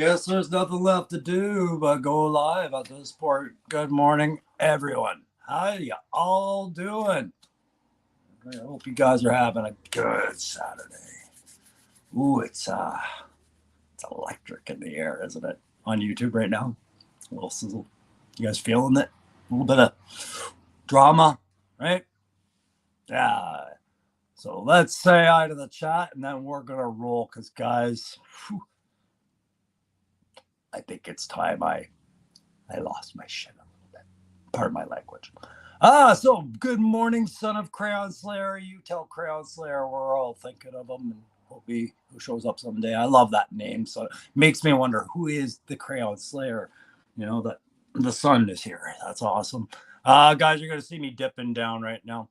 guess there's nothing left to do but go live at this point. Good morning, everyone. How you all doing? I hope you guys are having a good Saturday. Ooh, it's electric in the air, isn't it? On YouTube right now. A little sizzle. You guys feeling it? A little bit of drama, right? Yeah. So let's say hi to the chat and then we're gonna roll because guys, I think it's time I lost my shit a little bit. Pardon my language. So good morning, son of Crayon Slayer. You tell Crayon Slayer we're all thinking of him and hope he who shows up someday. I love that name. So it makes me wonder who is the Crayon Slayer. You know, that the sun is here. That's awesome. Guys, you're gonna see me dipping down right now.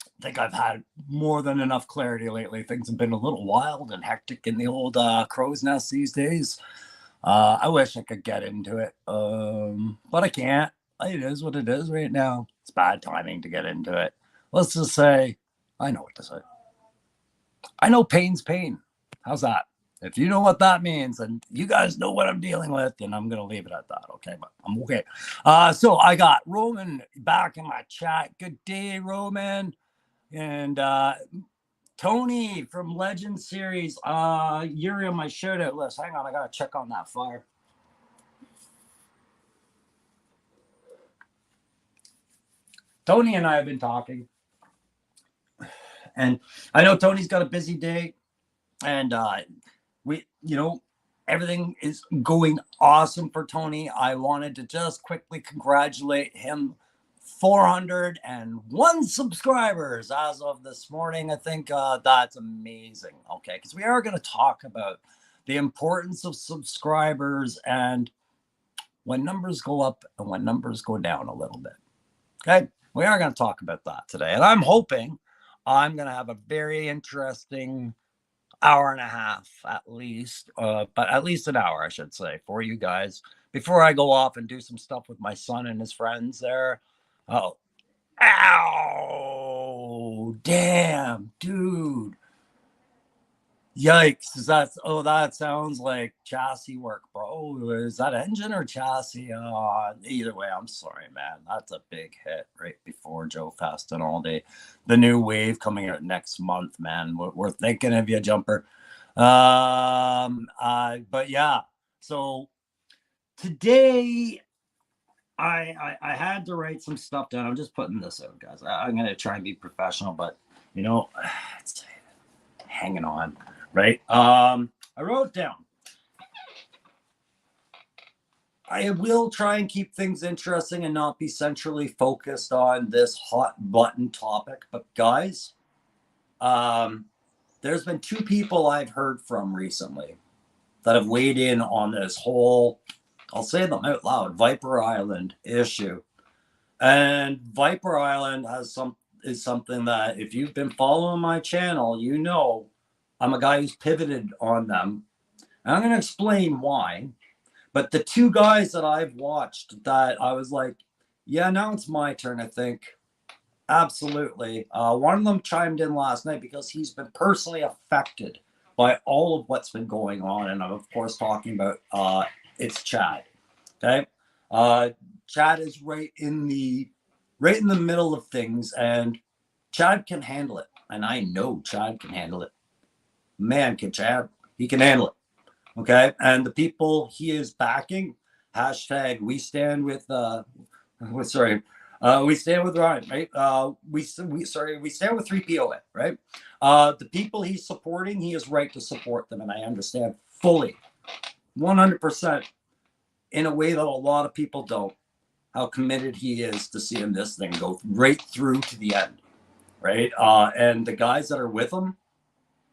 I think I've had more than enough clarity lately. Things have been a little wild and hectic in the old crow's nest these days. I wish I could get into it, but I can't. It is what it is right now. It's bad timing to get into it. Let's just say, I know what to say. I know pain's pain. How's that? If you know what that means, and you guys know what I'm dealing with, then I'm going to leave it at that, okay? But I'm okay. So I got Roman back in my chat. Good day, Roman. And Tony from Legend Series, you're on my shout out list. Hang on, I gotta check on that fire. Tony and I have been talking, and I know Tony's got a busy day, and everything is going awesome for Tony. I wanted to just quickly congratulate him. 401 subscribers as of this morning. I think that's amazing. Okay, because we are going to talk about the importance of subscribers and when numbers go up and when numbers go down a little bit. Okay, we are going to talk about that today, and I'm hoping I'm going to have a very interesting hour and a half at least, but at least an hour, I should say, for you guys before I go off and do some stuff with my son and his friends there. Oh, ow, damn, dude. Yikes. That sounds like chassis work, bro. Is that engine or chassis? Either way, I'm sorry, man. That's a big hit right before Joe Fest and all day. The new wave coming out next month, man. We're thinking of you, Jumper. But yeah, so today I had to write some stuff down. I'm just putting this out, guys. I'm gonna try and be professional, but it's hanging on, right? I wrote down. I will try and keep things interesting and not be centrally focused on this hot button topic. But guys, there's been two people I've heard from recently that have weighed in on this whole, I'll say them out loud, Viper Island issue. And Viper Island is something that if you've been following my channel, you know I'm a guy who's pivoted on them. And I'm going to explain why. But the two guys that I've watched that I was like, yeah, now it's my turn, I think. Absolutely. One of them chimed in last night because he's been personally affected by all of what's been going on. And I'm, of course, talking about it's Chad. Okay. Chad is right in the middle of things, and Chad can handle it. And I know Chad can handle it. Man, can Chad. He can handle it. Okay. And the people he is backing, hashtag we stand with we stand with Ryan, right? We stand with 3POA, right? The people he's supporting, he is right to support them, and I understand fully, 100%, in a way that a lot of people don't, how committed he is to seeing this thing go right through to the end, right? And the guys that are with him,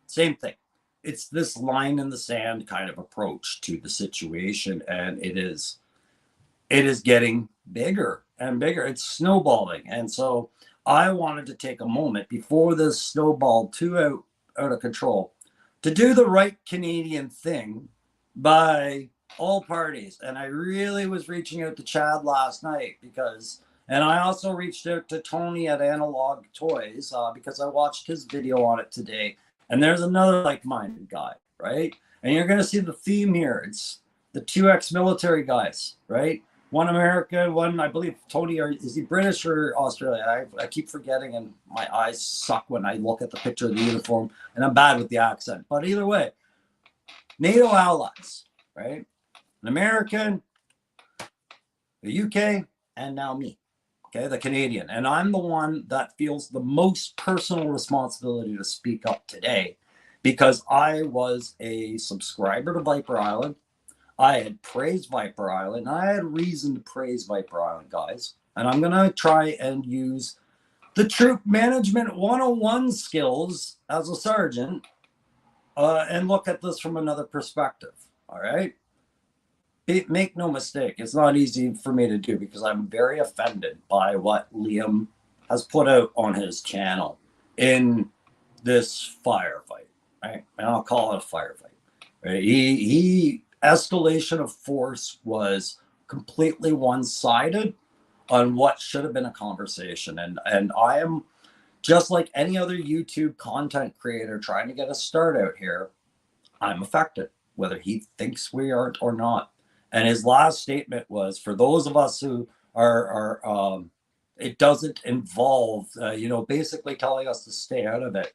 same thing. It's this line in the sand kind of approach to the situation, and it is getting bigger and bigger. It's snowballing. And so I wanted to take a moment before this snowballed too out of control to do the right Canadian thing by all parties. And I really was reaching out to Chad last night and I also reached out to Tony at Analog Toys because I watched his video on it today. And there's another like-minded guy, right? And you're going to see the theme here. It's the two ex-military guys, right? One American, one, I believe, Tony, or is he British or Australia? I keep forgetting, and my eyes suck when I look at the picture of the uniform, and I'm bad with the accent. But either way, NATO allies, right? An American, the UK, and now me, okay, the Canadian. And I'm the one that feels the most personal responsibility to speak up today because I was a subscriber to Viper Island. I had praised Viper Island. I had reason to praise Viper Island, guys. And I'm going to try and use the Troop Management 101 skills as a sergeant and look at this from another perspective. All right? Make no mistake, it's not easy for me to do because I'm very offended by what Liam has put out on his channel in this firefight, right? And I'll call it a firefight. Right? He escalation of force was completely one-sided on what should have been a conversation. And I am just like any other YouTube content creator trying to get a start out here. I'm affected, whether he thinks we are or not. And his last statement was, for those of us who are it doesn't involve, basically telling us to stay out of it.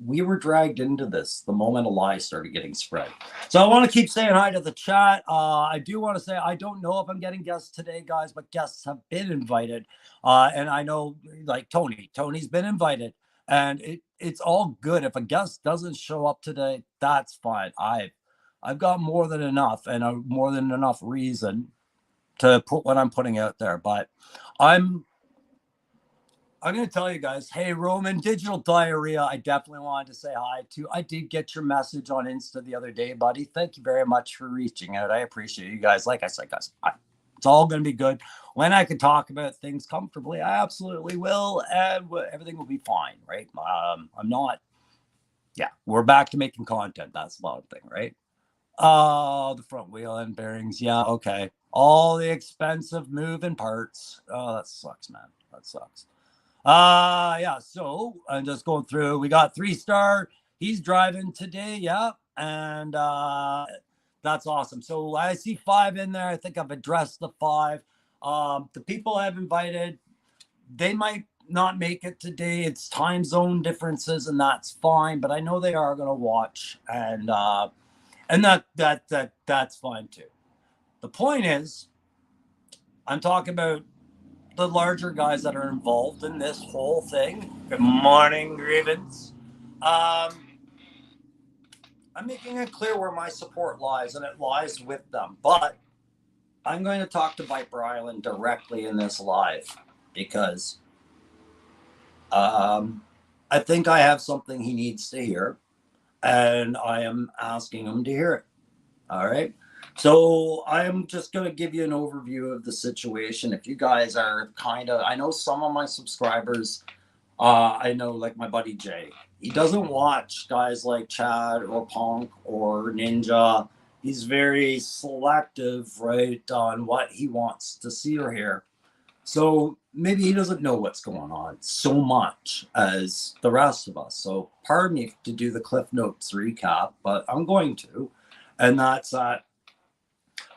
We were dragged into this the moment a lie started getting spread. So I want to keep saying hi to the chat. I do want to say I don't know if I'm getting guests today, guys, but guests have been invited. And I know, like Tony's been invited. And it's all good. If a guest doesn't show up today, that's fine. I've got more than enough and more than enough reason to put what I'm putting out there. But I'm going to tell you guys, hey, Roman, Digital Diarrhea, I definitely wanted to say hi to. I did get your message on Insta the other day, buddy. Thank you very much for reaching out. I appreciate you guys. Like I said, guys, it's all going to be good. When I can talk about things comfortably, I absolutely will, and everything will be fine, right? We're back to making content. That's the loud thing, right? Oh, the front wheel end bearings. Yeah, okay. All the expensive moving parts. Oh, that sucks, man. That sucks. So I'm just going through. We got 3-star. He's driving today, yeah. And that's awesome. So I see 5 in there. I think I've addressed the 5. The people I've invited, they might not make it today. It's time zone differences, and that's fine. But I know they are going to watch, and that's fine too. The point is, I'm talking about the larger guys that are involved in this whole thing. Good morning, Grievance. I'm making it clear where my support lies, and it lies with them. But I'm going to talk to Viper Island directly in this live because I think I have something he needs to hear, and I am asking him to hear it. All right. So I'm just going to give you an overview of the situation. If you guys are I know some of my subscribers, I know like my buddy Jay, he doesn't watch guys like Chad or Punk or Ninja. He's very selective, right, on what he wants to see or hear. So maybe he doesn't know what's going on so much as the rest of us. So pardon me to do the Cliff Notes recap, but I'm going to. And that's that.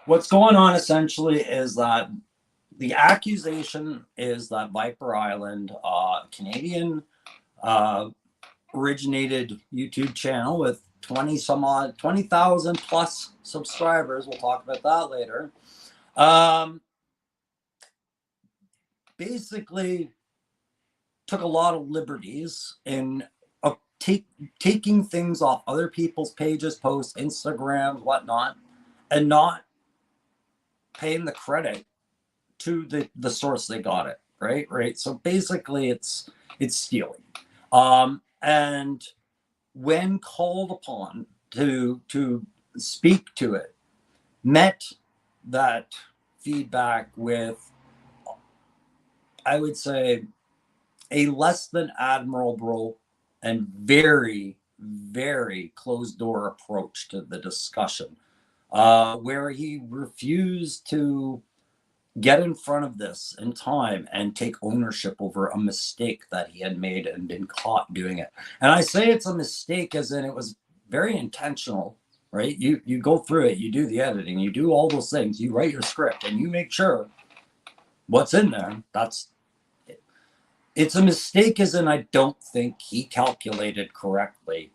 What's going on essentially is that the accusation is that Viper Island, Canadian originated YouTube channel with 20,000 plus subscribers. We'll talk about that later. Basically took a lot of liberties in taking things off other people's pages, posts, Instagrams, whatnot, and not paying the credit to the source they got it, right? So basically it's stealing. And when called upon to speak to it, met that feedback with, I would say, a less than admirable and very, very closed door approach to the discussion, where he refused to get in front of this in time and take ownership over a mistake that he had made and been caught doing it. And I say it's a mistake as in it was very intentional, right? You go through it, you do the editing, you do all those things, you write your script, and you make sure what's in there. It's a mistake, as in I don't think he calculated correctly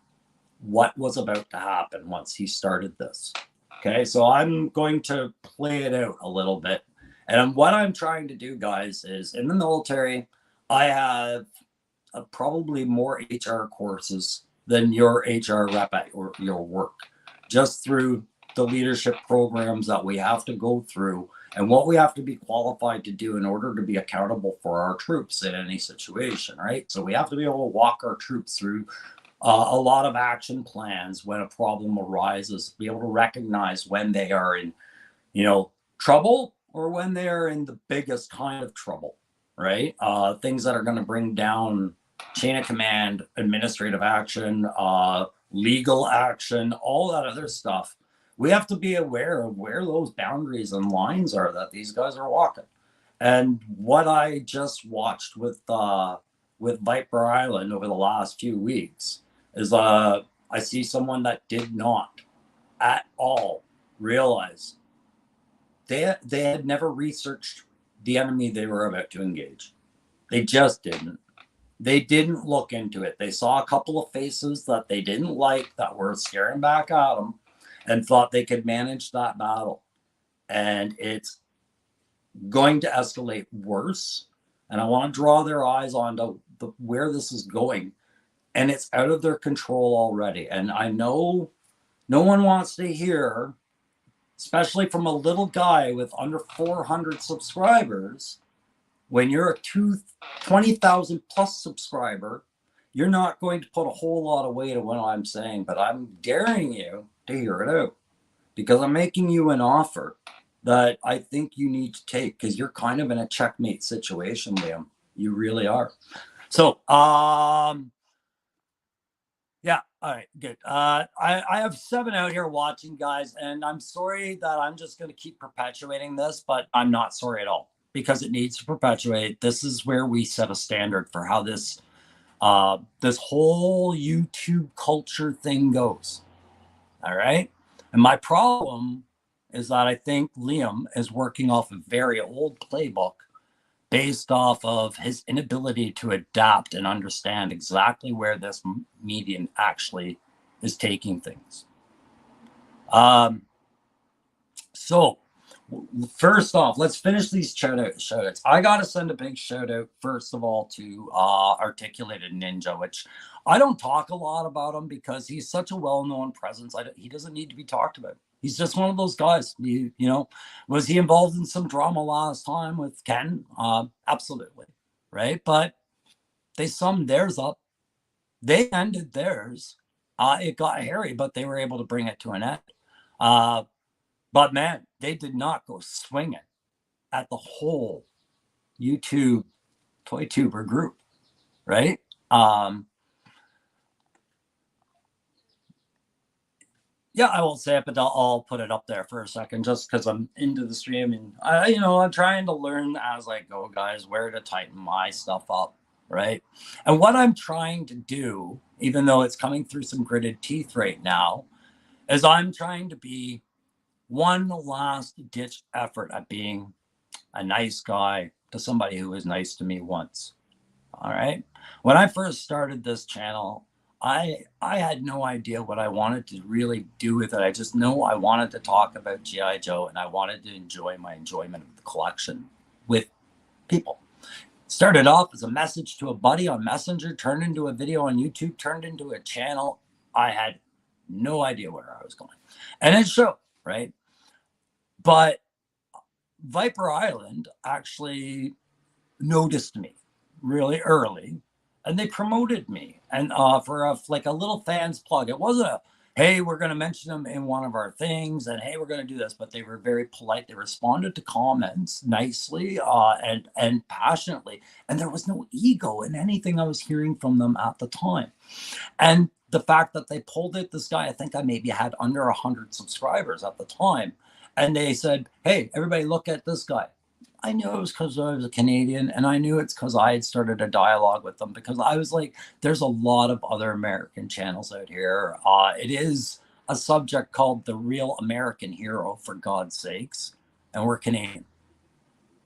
what was about to happen once he started this. Okay, so I'm going to play it out a little bit. And what I'm trying to do, guys, is in the military, I have probably more HR courses than your HR rep at your work, just through the leadership programs that we have to go through and what we have to be qualified to do in order to be accountable for our troops in any situation, right? So we have to be able to walk our troops through a lot of action plans when a problem arises, be able to recognize when they are in, trouble or when they are in the biggest kind of trouble, right? Things that are going to bring down chain of command, administrative action, legal action, all that other stuff. We have to be aware of where those boundaries and lines are that these guys are walking. And what I just watched with Viper Island over the last few weeks is I see someone that did not at all realize they had never researched the enemy they were about to engage. They just didn't. They didn't look into it. They saw a couple of faces that they didn't like that were staring back at them and thought they could manage that battle. And it's going to escalate worse. And I want to draw their eyes onto where this is going. And it's out of their control already. And I know no one wants to hear, especially from a little guy with under 400 subscribers, when you're a 20,000 plus subscriber, you're not going to put a whole lot of weight on what I'm saying, but I'm daring you to hear it out because I'm making you an offer that I think you need to take because you're kind of in a checkmate situation, Liam. You really are. So, yeah, all right, good. I have 7 out here watching, guys, and I'm sorry that I'm just going to keep perpetuating this, but I'm not sorry at all because it needs to perpetuate. This is where we set a standard for how this whole YouTube culture thing goes. All right. And my problem is that I think Liam is working off a very old playbook based off of his inability to adapt and understand exactly where this medium actually is taking things. So first off, let's finish these shout outs. I got to send a big shout out, first of all, to Articulated Ninja, which I don't talk a lot about him because he's such a well-known presence. He doesn't need to be talked about. He's just one of those guys. Was he involved in some drama last time with Ken? Absolutely. Right. But they summed theirs up. They ended theirs. It got hairy, but they were able to bring it to an end. But man, they did not go swinging at the whole YouTube toy tuber group, right? Yeah, I won't say it, but I'll put it up there for a second just because I'm into the stream and I'm trying to learn as I go, guys, where to tighten my stuff up, right? And what I'm trying to do, even though it's coming through some gritted teeth right now, is I'm trying to be one last ditch effort at being a nice guy to somebody who was nice to me once. All right. When I first started this channel, I had no idea what I wanted to really do with it. I just know I wanted to talk about G.I. Joe and I wanted to enjoy my enjoyment of the collection with people. Started off as a message to a buddy on Messenger, turned into a video on YouTube, turned into a channel. I had no idea where I was going. And it showed, right? But Viper Island actually noticed me really early and they promoted me and for a little fans plug. It wasn't a, hey, we're going to mention them in one of our things and hey, we're going to do this, but they were very polite. They responded to comments nicely and passionately, and there was no ego in anything I was hearing from them at the time. And the fact that they pulled it, this guy, I think I maybe had under 100 subscribers at the time, and they said, hey, everybody look at this guy. I knew it was because I was a Canadian, and I knew it's because I had started a dialogue with them because I was like, there's a lot of other American channels out here. It is a subject called The Real American Hero, for God's sakes, and we're Canadian.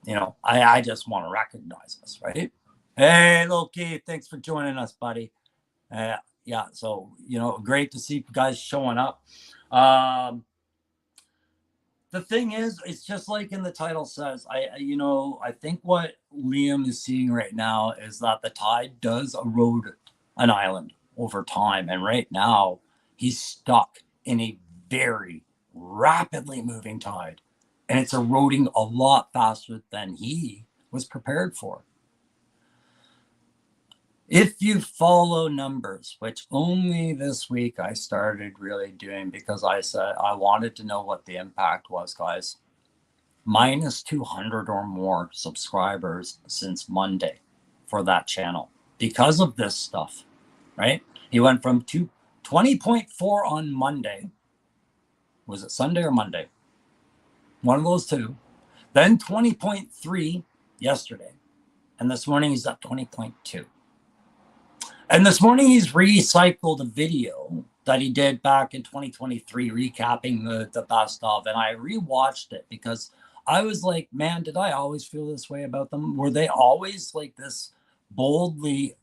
You know, I just want to recognize us, right? Hey, Loki, thanks for joining us, buddy. Yeah, so, you know, great to see you guys showing up. The thing is, it's just like in the title says, I think what Liam is seeing right now is that the tide does erode an island over time. And right now, he's stuck in a very rapidly moving tide. And it's eroding a lot faster than he was prepared for. If you follow numbers, which only this week I started really doing because I said I wanted to know what the impact was, guys. Minus 200 or more subscribers since Monday for that channel because of this stuff, right? He went from 20.4 on Monday. Was it Sunday or Monday? One of those two. Then 20.3 yesterday. And this morning he's at 20.2. And this morning he's recycled a video that he did back in 2023, recapping the best of. And I rewatched it because I was like, man, did I always feel this way about them? Were they always like this boldly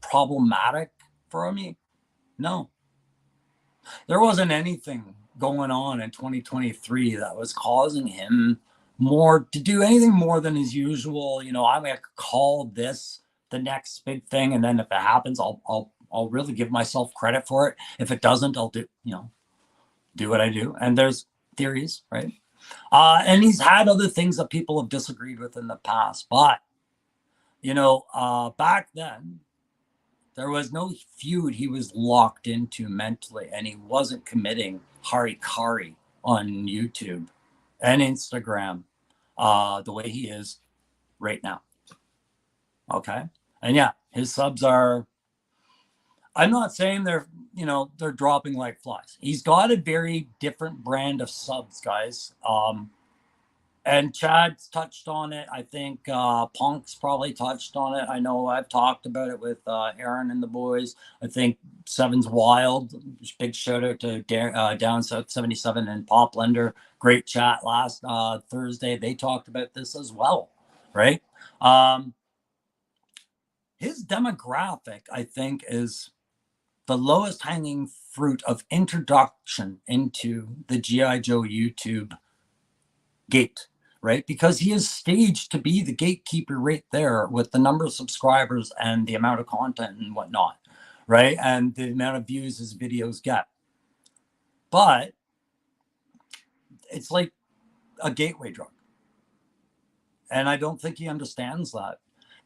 problematic for me? No. There wasn't anything going on in 2023 that was causing him more to do anything more than his usual. You know, I'm going to call this the next big thing, and then if it happens, I'll really give myself credit for it. If it doesn't, I'll do what I do. And there's theories, right? And he's had other things that people have disagreed with in the past, but back then there was no feud he was locked into mentally, and he wasn't committing harikari on YouTube and Instagram the way he is right now. Okay. And yeah, his subs are, I'm not saying they're dropping like flies. He's got a very different brand of subs, guys. And Chad's touched on it. I think Punk's probably touched on it. I know I've talked about it with Aaron and the boys. I think Seven's Wild. Big shout out to Down South 77 and Pop Lender. Great chat last Thursday. They talked about this as well, right? His demographic, I think, is the lowest hanging fruit of introduction into the G.I. Joe YouTube gate, right? Because he is staged to be the gatekeeper right there with the number of subscribers and the amount of content and whatnot, right? And the amount of views his videos get. But it's like a gateway drug. And I don't think he understands that.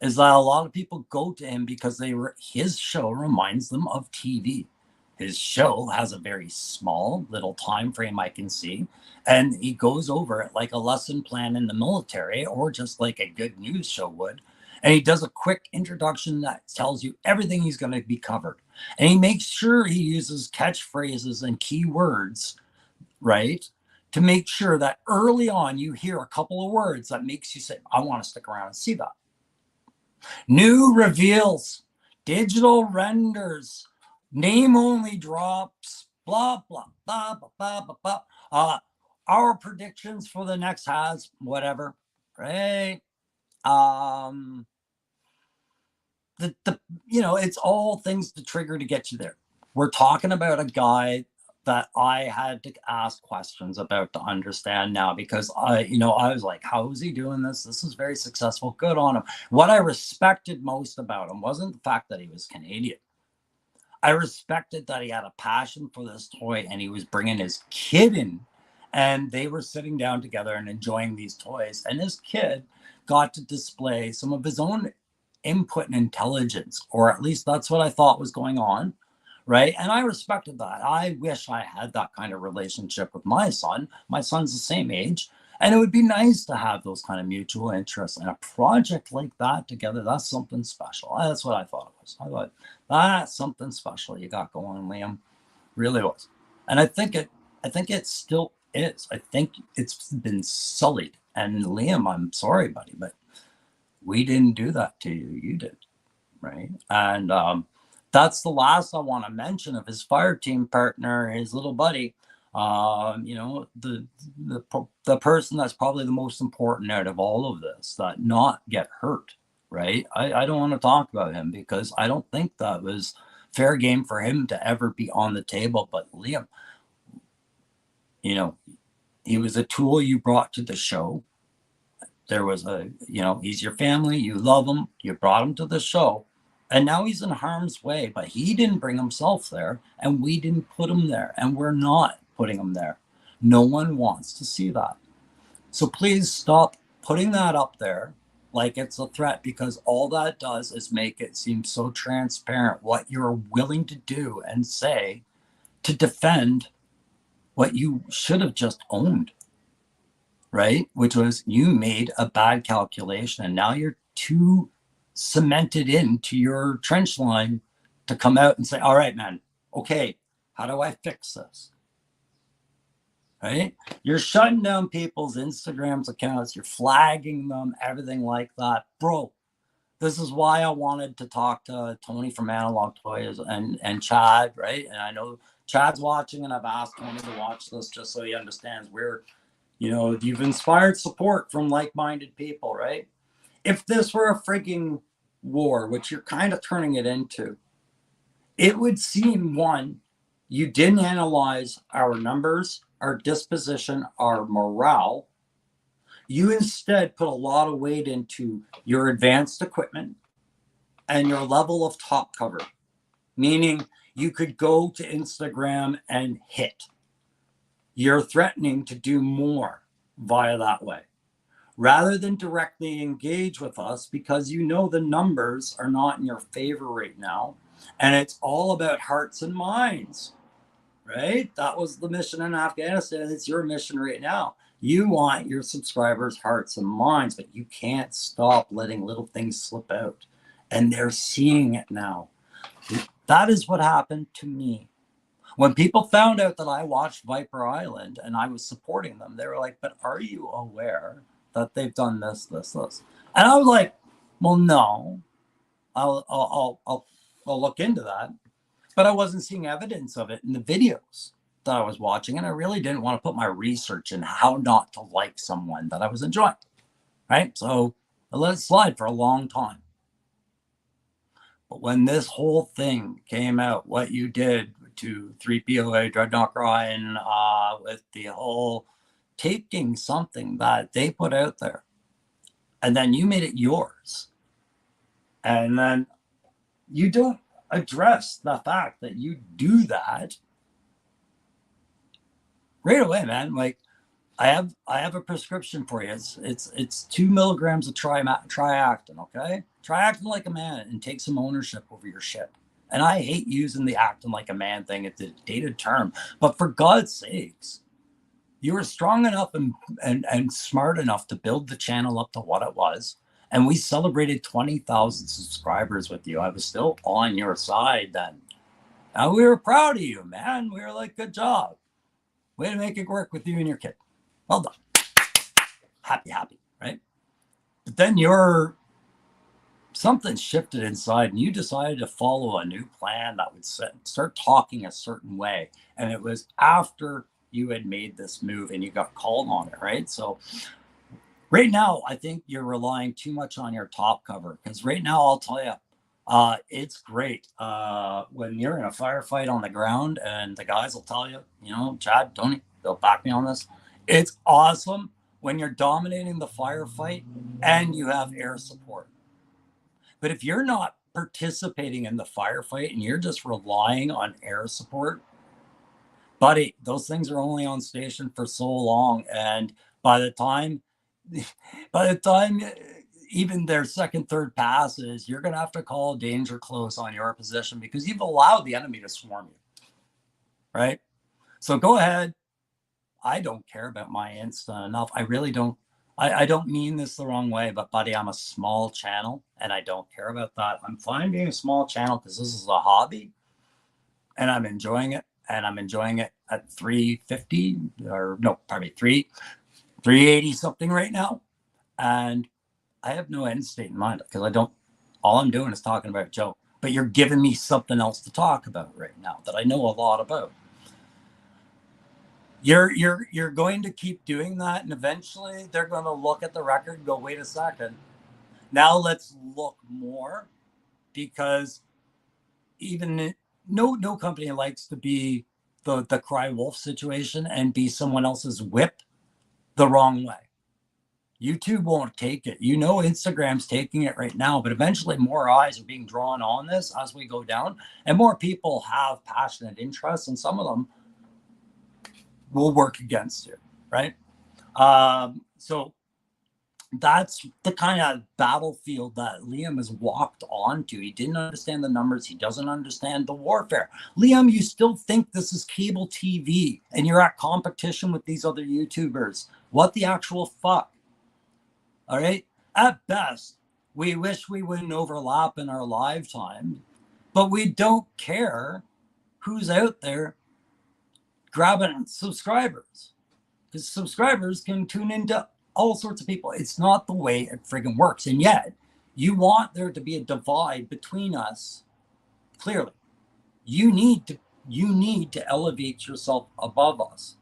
Is that a lot of people go to him because his show reminds them of TV. His show has a very small little time frame I can see, and he goes over it like a lesson plan in the military or just like a good news show would. And he does a quick introduction that tells you everything he's going to be covered. And he makes sure he uses catchphrases and keywords, right? To make sure that early on you hear a couple of words that makes you say, I want to stick around and see that. New reveals, digital renders, name only drops, blah, blah, blah, blah, blah, blah, blah. Our predictions for the next has whatever, right? It's all things to trigger to get you there. We're talking about a guy that I had to ask questions about to understand now, because I was like, how is he doing this? This is very successful. Good on him. What I respected most about him wasn't the fact that he was Canadian. I respected that he had a passion for this toy and he was bringing his kid in, and they were sitting down together and enjoying these toys. And his kid got to display some of his own input and intelligence, or at least that's what I thought was going on. Right. And I respected that. I wish I had that kind of relationship with my son. My son's the same age. And it would be nice to have those kind of mutual interests and a project like that together. That's something special. That's what I thought it was. I thought that's something special you got going, Liam. Really was. And I think it still is. I think it's been sullied. And Liam, I'm sorry, buddy, but we didn't do that to you. You did. Right. And that's the last I want to mention of his fire team partner, his little buddy. The person that's probably the most important out of all of this that not get hurt, right? I don't want to talk about him because I don't think that was fair game for him to ever be on the table. But Liam, he was a tool you brought to the show. There was he's your family, you love him, you brought him to the show, and now he's in harm's way, but he didn't bring himself there, and we didn't put him there, and we're not putting him there. No one wants to see that. So please stop putting that up there like it's a threat, because all that does is make it seem so transparent what you're willing to do and say to defend what you should have just owned. Right? Which was you made a bad calculation and now you're too cemented into your trench line to come out and say, all right, man, okay, how do I fix this? Right? You're shutting down people's Instagram's accounts, you're flagging them, everything like that. Bro, this is why I wanted to talk to Tony from Analog Toys and Chad, right? And I know Chad's watching, and I've asked Tony to watch this just so he understands you've inspired support from like-minded people, right? If this were a freaking war, which you're kind of turning it into, it would seem, one, you didn't analyze our numbers, our disposition, our morale. You instead put a lot of weight into your advanced equipment and your level of top cover, meaning you could go to Instagram and hit. You're threatening to do more via that way rather than directly engage with us, because the numbers are not in your favor right now. And it's all about hearts and minds, right? That was the mission in Afghanistan. It's your mission right now. You want your subscribers' hearts and minds, but you can't stop letting little things slip out. And they're seeing it now. That is what happened to me. When people found out that I watched Viper Island and I was supporting them, they were like, but are you aware that they've done this? And I was like, well, no, I'll look into that. But I wasn't seeing evidence of it in the videos that I was watching. And I really didn't want to put my research in how not to like someone that I was enjoying. Right? So I let it slide for a long time. But when this whole thing came out, what you did to 3POA Dreadnought Ryan with the whole taking something that they put out there and then you made it yours, and then you don't address the fact that you do that right away, man. Like, I have a prescription for you. It's 2 milligrams of triactin. Okay, try acting like a man and take some ownership over your shit. And I hate using the acting like a man thing. It's a dated term, but for God's sakes, you were strong enough and smart enough to build the channel up to what it was. And we celebrated 20,000 subscribers with you. I was still on your side then. And we were proud of you, man. We were like, good job. Way to make it work with you and your kid. Well done. Happy, right? But then something shifted inside and you decided to follow a new plan that would start talking a certain way. And it was after you had made this move and you got called on it, right? So right now, I think you're relying too much on your top cover, because right now, I'll tell you, it's great when you're in a firefight on the ground, and the guys will tell you, Chad, Tony, they'll back me on this. It's awesome when you're dominating the firefight and you have air support. But if you're not participating in the firefight and you're just relying on air support, buddy, those things are only on station for so long. And by the time even their second, third passes, you're going to have to call danger close on your position because you've allowed the enemy to swarm you. Right? So go ahead. I don't care about my Insta enough. I really don't. I don't mean this the wrong way, but buddy, I'm a small channel and I don't care about that. I'm fine being a small channel because this is a hobby and I'm enjoying it. And I'm enjoying it at 350 or no, pardon me, 380 something right now. And I have no end state in mind because all I'm doing is talking about Joe. but you're giving me something else to talk about right now that I know a lot about. You're going to keep doing that, and eventually they're going to look at the record and go, wait a second, now let's look more, because even no company likes to be the cry wolf situation and be someone else's whip the wrong way. YouTube won't take it. Instagram's taking it right now, but eventually more eyes are being drawn on this as we go down, and more people have passionate interests, and some of them will work against you, right? So that's the kind of battlefield that Liam has walked onto. He didn't understand the numbers. He doesn't understand the warfare. Liam, you still think this is cable TV and you're at competition with these other YouTubers. What the actual fuck? All right. At best, we wish we wouldn't overlap in our lifetime, but we don't care who's out there grabbing subscribers, because subscribers can tune into all sorts of people. It's not the way it friggin' works. And yet you want there to be a divide between us. Clearly, you need to elevate yourself above us.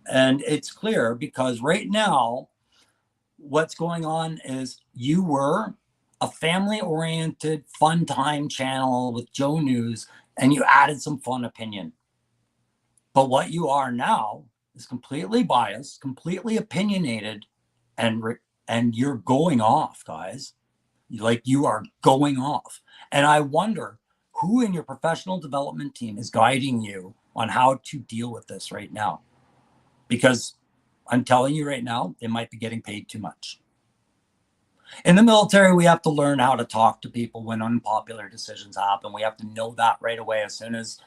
And it's clear, because right now what's going on is you were a family-oriented fun time channel with Joe News, and you added some fun opinion. But what you are now is completely biased, completely opinionated, and you're going off, guys. Like, you are going off. And I wonder who in your professional development team is guiding you on how to deal with this right now. Because I'm telling you right now, they might be getting paid too much. In the military, we have to learn how to talk to people when unpopular decisions happen. We have to know that right away, as soon as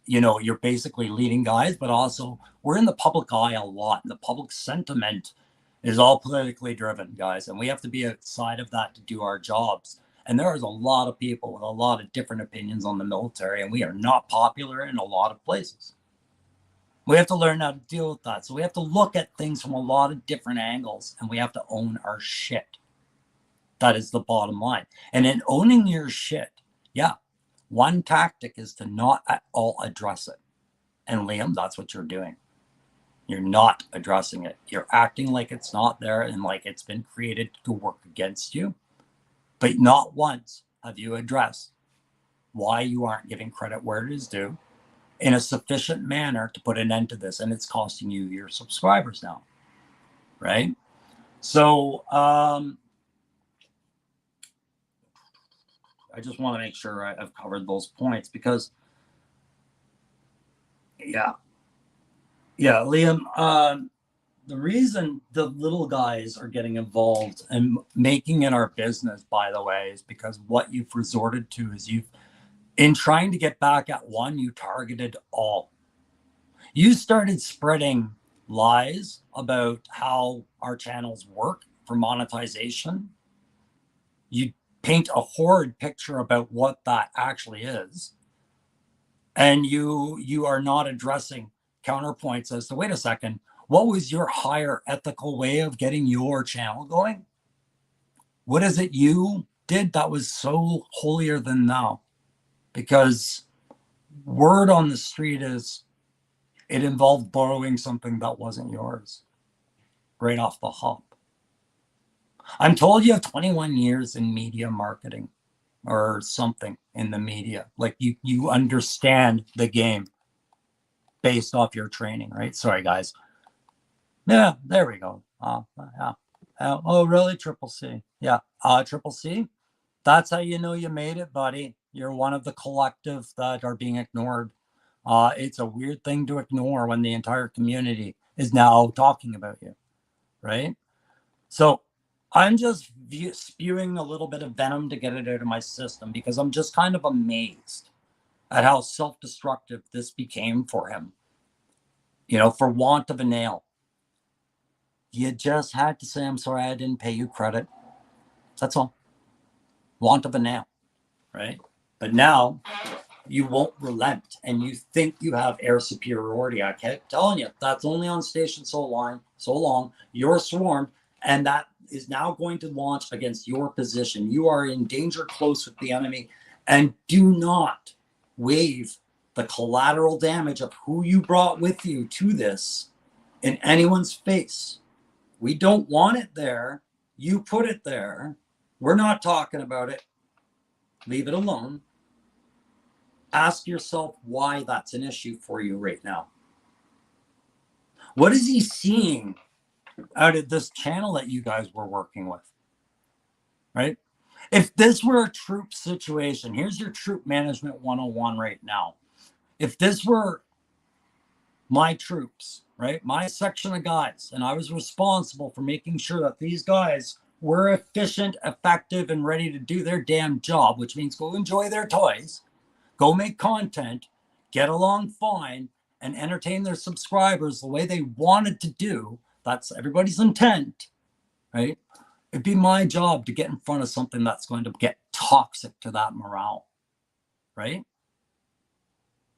you're basically leading guys. But also, we're in the public eye a lot, and the public sentiment is all politically driven, guys, and we have to be outside of that to do our jobs. And there is a lot of people with a lot of different opinions on the military, and we are not popular in a lot of places. We have to learn how to deal with that. So we have to look at things from a lot of different angles, and we have to own our shit. That is the bottom line. And in owning your shit, yeah, one tactic is to not at all address it. And Liam, that's what you're doing. You're not addressing it. You're acting like it's not there and like it's been created to work against you. But not once have you addressed why you aren't giving credit where it is due in a sufficient manner to put an end to this. And it's costing you your subscribers now, right? So I just want to make sure I've covered those points, because yeah, Liam, the reason the little guys are getting involved and making it our business, by the way, is because what you've resorted to is in trying to get back at one, you targeted all. You started spreading lies about how our channels work for monetization. You paint a horrid picture about what that actually is. And you are not addressing counterpoints as to, wait a second, what was your higher ethical way of getting your channel going? What is it you did that was so holier than thou? Because word on the street is it involved borrowing something that wasn't yours right off the hop. I'm told you have 21 years in media marketing or something in the media. Like you understand the game based off your training, right? Sorry, guys. Yeah, there we go. Yeah. Oh, really? Triple C. Yeah. Triple C. That's how you know you made it, buddy. You're one of the collective that are being ignored. It's a weird thing to ignore when the entire community is now talking about you, right? So I'm just spewing a little bit of venom to get it out of my system, because I'm just kind of amazed at how self-destructive this became for him. For want of a nail. You just had to say, I'm sorry, I didn't pay you credit. That's all. Want of a nail, right? But now you won't relent, and you think you have air superiority. I kept telling you, that's only on station so long. You're swarmed, and that is now going to launch against your position. You are in danger close with the enemy, And do not waive the collateral damage of who you brought with you to this in anyone's face. We don't want it there. You put it there. We're not talking about it. Leave it alone. Ask yourself why that's an issue for you right now. What is he seeing out of this channel that you guys were working with? Right? If this were a troop situation, here's your troop management 101 right now. If this were my troops, right, my section of guys, and I was responsible for making sure that these guys were efficient, effective, and ready to do their damn job, which means go enjoy their toys, go make content, get along fine, and entertain their subscribers the way they wanted to do. That's everybody's intent, right? It'd be my job to get in front of something that's going to get toxic to that morale, right?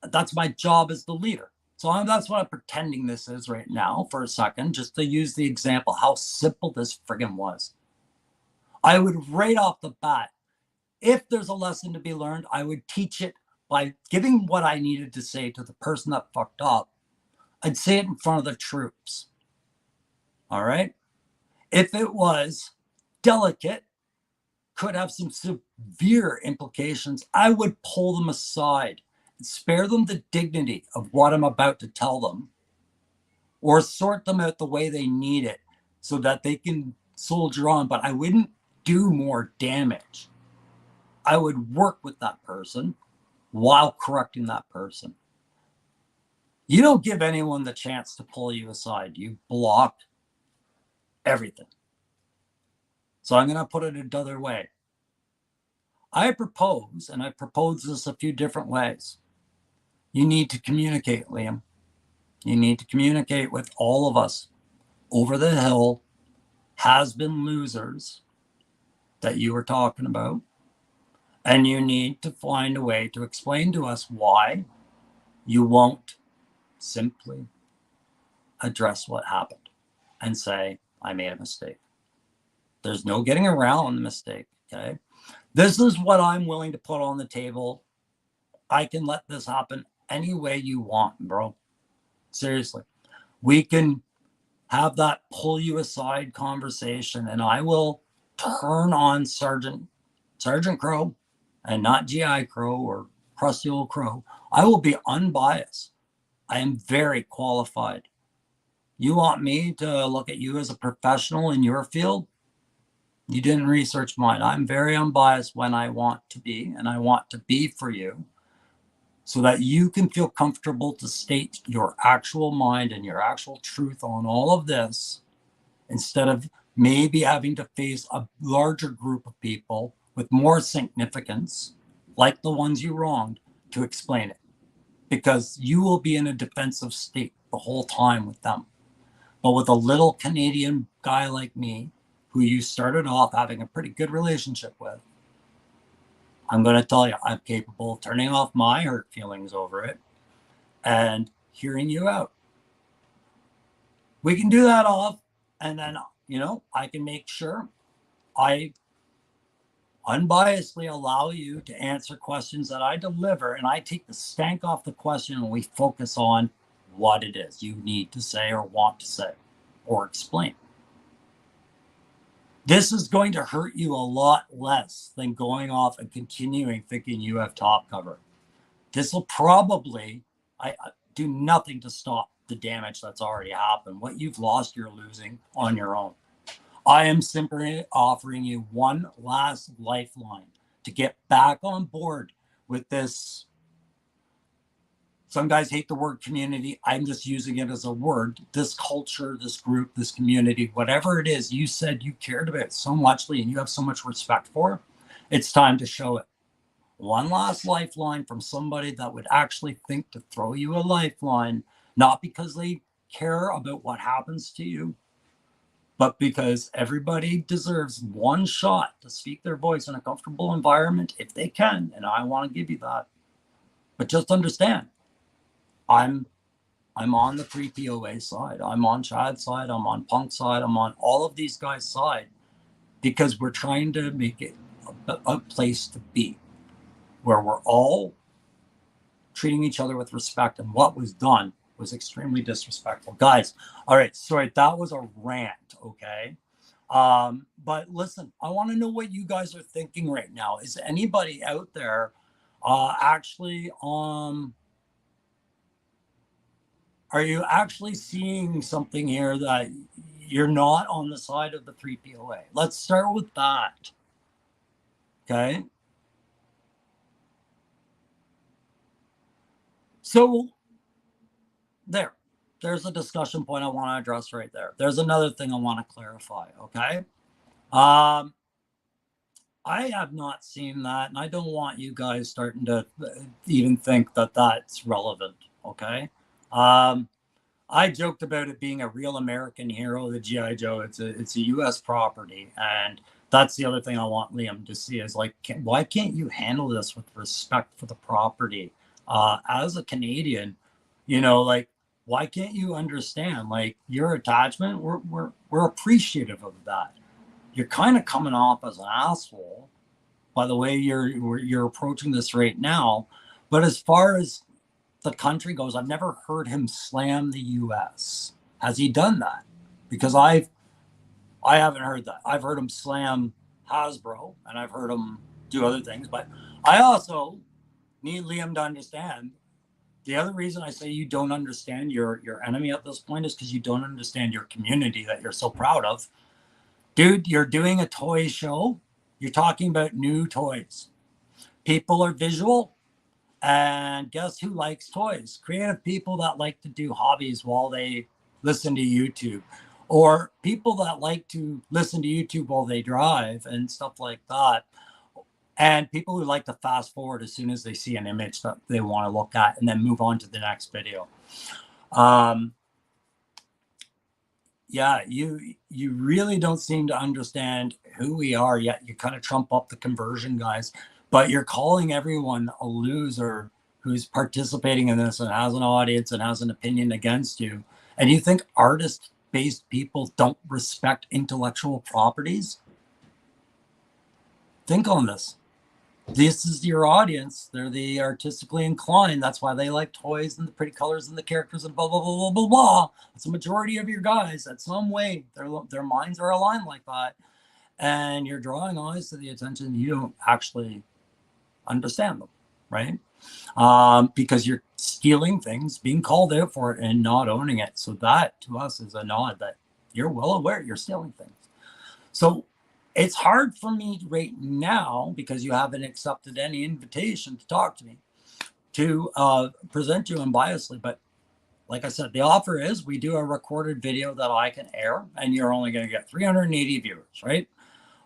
That's my job as the leader. So that's what I'm pretending this is right now for a second, just to use the example how simple this friggin' was. I would right off the bat, if there's a lesson to be learned, I would teach it by giving what I needed to say to the person that fucked up. I'd say it in front of the troops. All right? If it was delicate, could have some severe implications, I would pull them aside and spare them the dignity of what I'm about to tell them, or sort them out the way they need it so that they can soldier on. But I wouldn't do more damage. I would work with that person while correcting that person. You don't give anyone the chance to pull you aside. You block everything. So I'm going to put it another way. I propose, and I propose this a few different ways. You need to communicate, Liam. You need to communicate with all of us over the hill, has-been losers that you were talking about. And you need to find a way to explain to us why you won't simply address what happened and say, I made a mistake. There's no getting around the mistake, okay? This is what I'm willing to put on the table. I can let this happen any way you want, bro. Seriously. We can have that pull you aside conversation, and I will turn on Sergeant Crow and not GI Crow or crusty old Crow. I will be unbiased. I am very qualified. You want me to look at you as a professional in your field? You didn't research mine. I'm very unbiased when I want to be, and I want to be for you so that you can feel comfortable to state your actual mind and your actual truth on all of this, instead of maybe having to face a larger group of people with more significance, like the ones you wronged, to explain it. Because you will be in a defensive state the whole time with them. But with a little Canadian guy like me, who you started off having a pretty good relationship with, I'm going to tell you, I'm capable of turning off my hurt feelings over it and hearing you out. We can do that off, and then, I can make sure I unbiasedly allow you to answer questions that I deliver, and I take the stank off the question and we focus on what it is you need to say or want to say or explain. This is going to hurt you a lot less than going off and continuing thinking you have top cover. This will probably do nothing to stop the damage that's already happened. What you've lost, you're losing on your own. I am simply offering you one last lifeline to get back on board with this. Some guys hate the word community. I'm just using it as a word. This culture, this group, this community, whatever it is you said you cared about so much, Lee, and you have so much respect for, it's time to show it. One last lifeline from somebody that would actually think to throw you a lifeline, not because they care about what happens to you, but because everybody deserves one shot to speak their voice in a comfortable environment if they can, and I want to give you that. But just understand, I'm on the 3POA side. I'm on Chad's side. I'm on Punk's side. I'm on all of these guys' side because we're trying to make it a place to be. where we're all treating each other with respect, and what was done was extremely disrespectful. Guys, all right, sorry, that was a rant, okay? But listen, I want to know what you guys are thinking right now. Is anybody out there actually are you actually seeing something here that you're not on the side of the 3POA? Let's start with that. Okay. So there's a discussion point I want to address right there. There's another thing I want to clarify. Okay. Um, I have not seen that, and I don't want you guys starting to even think that that's relevant. Okay. Um, I joked about it being a real American hero, the GI Joe. It's a U.S. property, and that's the other thing I want Liam to see is like, why can't you handle this with respect for the property? As a Canadian, like why can't you understand like your attachment? We're appreciative of that. You're kind of coming off as an asshole by the way you're approaching this right now, but as far as the country goes, I've never heard him slam the U.S. Has he done that? Because I haven't heard that. I've heard him slam Hasbro, and I've heard him do other things. But I also need Liam to understand. The other reason I say you don't understand your enemy at this point is because you don't understand your community that you're so proud of. Dude, you're doing a toy show. You're talking about new toys. People are visual. And guess who likes toys? Creative people that like to do hobbies while they listen to YouTube, or people that like to listen to YouTube while they drive and stuff like that. And people who like to fast forward as soon as they see an image that they want to look at and then move on to the next video. Um, yeah, you really don't seem to understand who we are yet. You kind of trump up the conversion guys, but you're calling everyone a loser who's participating in this and has an audience and has an opinion against you. And you think artist-based people don't respect intellectual properties? Think on this. This is your audience. They're the artistically inclined. That's why they like toys and the pretty colors and the characters and blah, blah, blah, blah, blah, blah. It's a majority of your guys. At some way, their minds are aligned like that. And you're drawing eyes to the attention. You don't actually understand them, right? Because you're stealing things, being called out for it, and not owning it. So that, to us, is a nod that you're well aware you're stealing things. So it's hard for me right now because you haven't accepted any invitation to talk to me to present you unbiasedly. But like I said, the offer is we do a recorded video that I can air, and you're only going to get 380 viewers, right?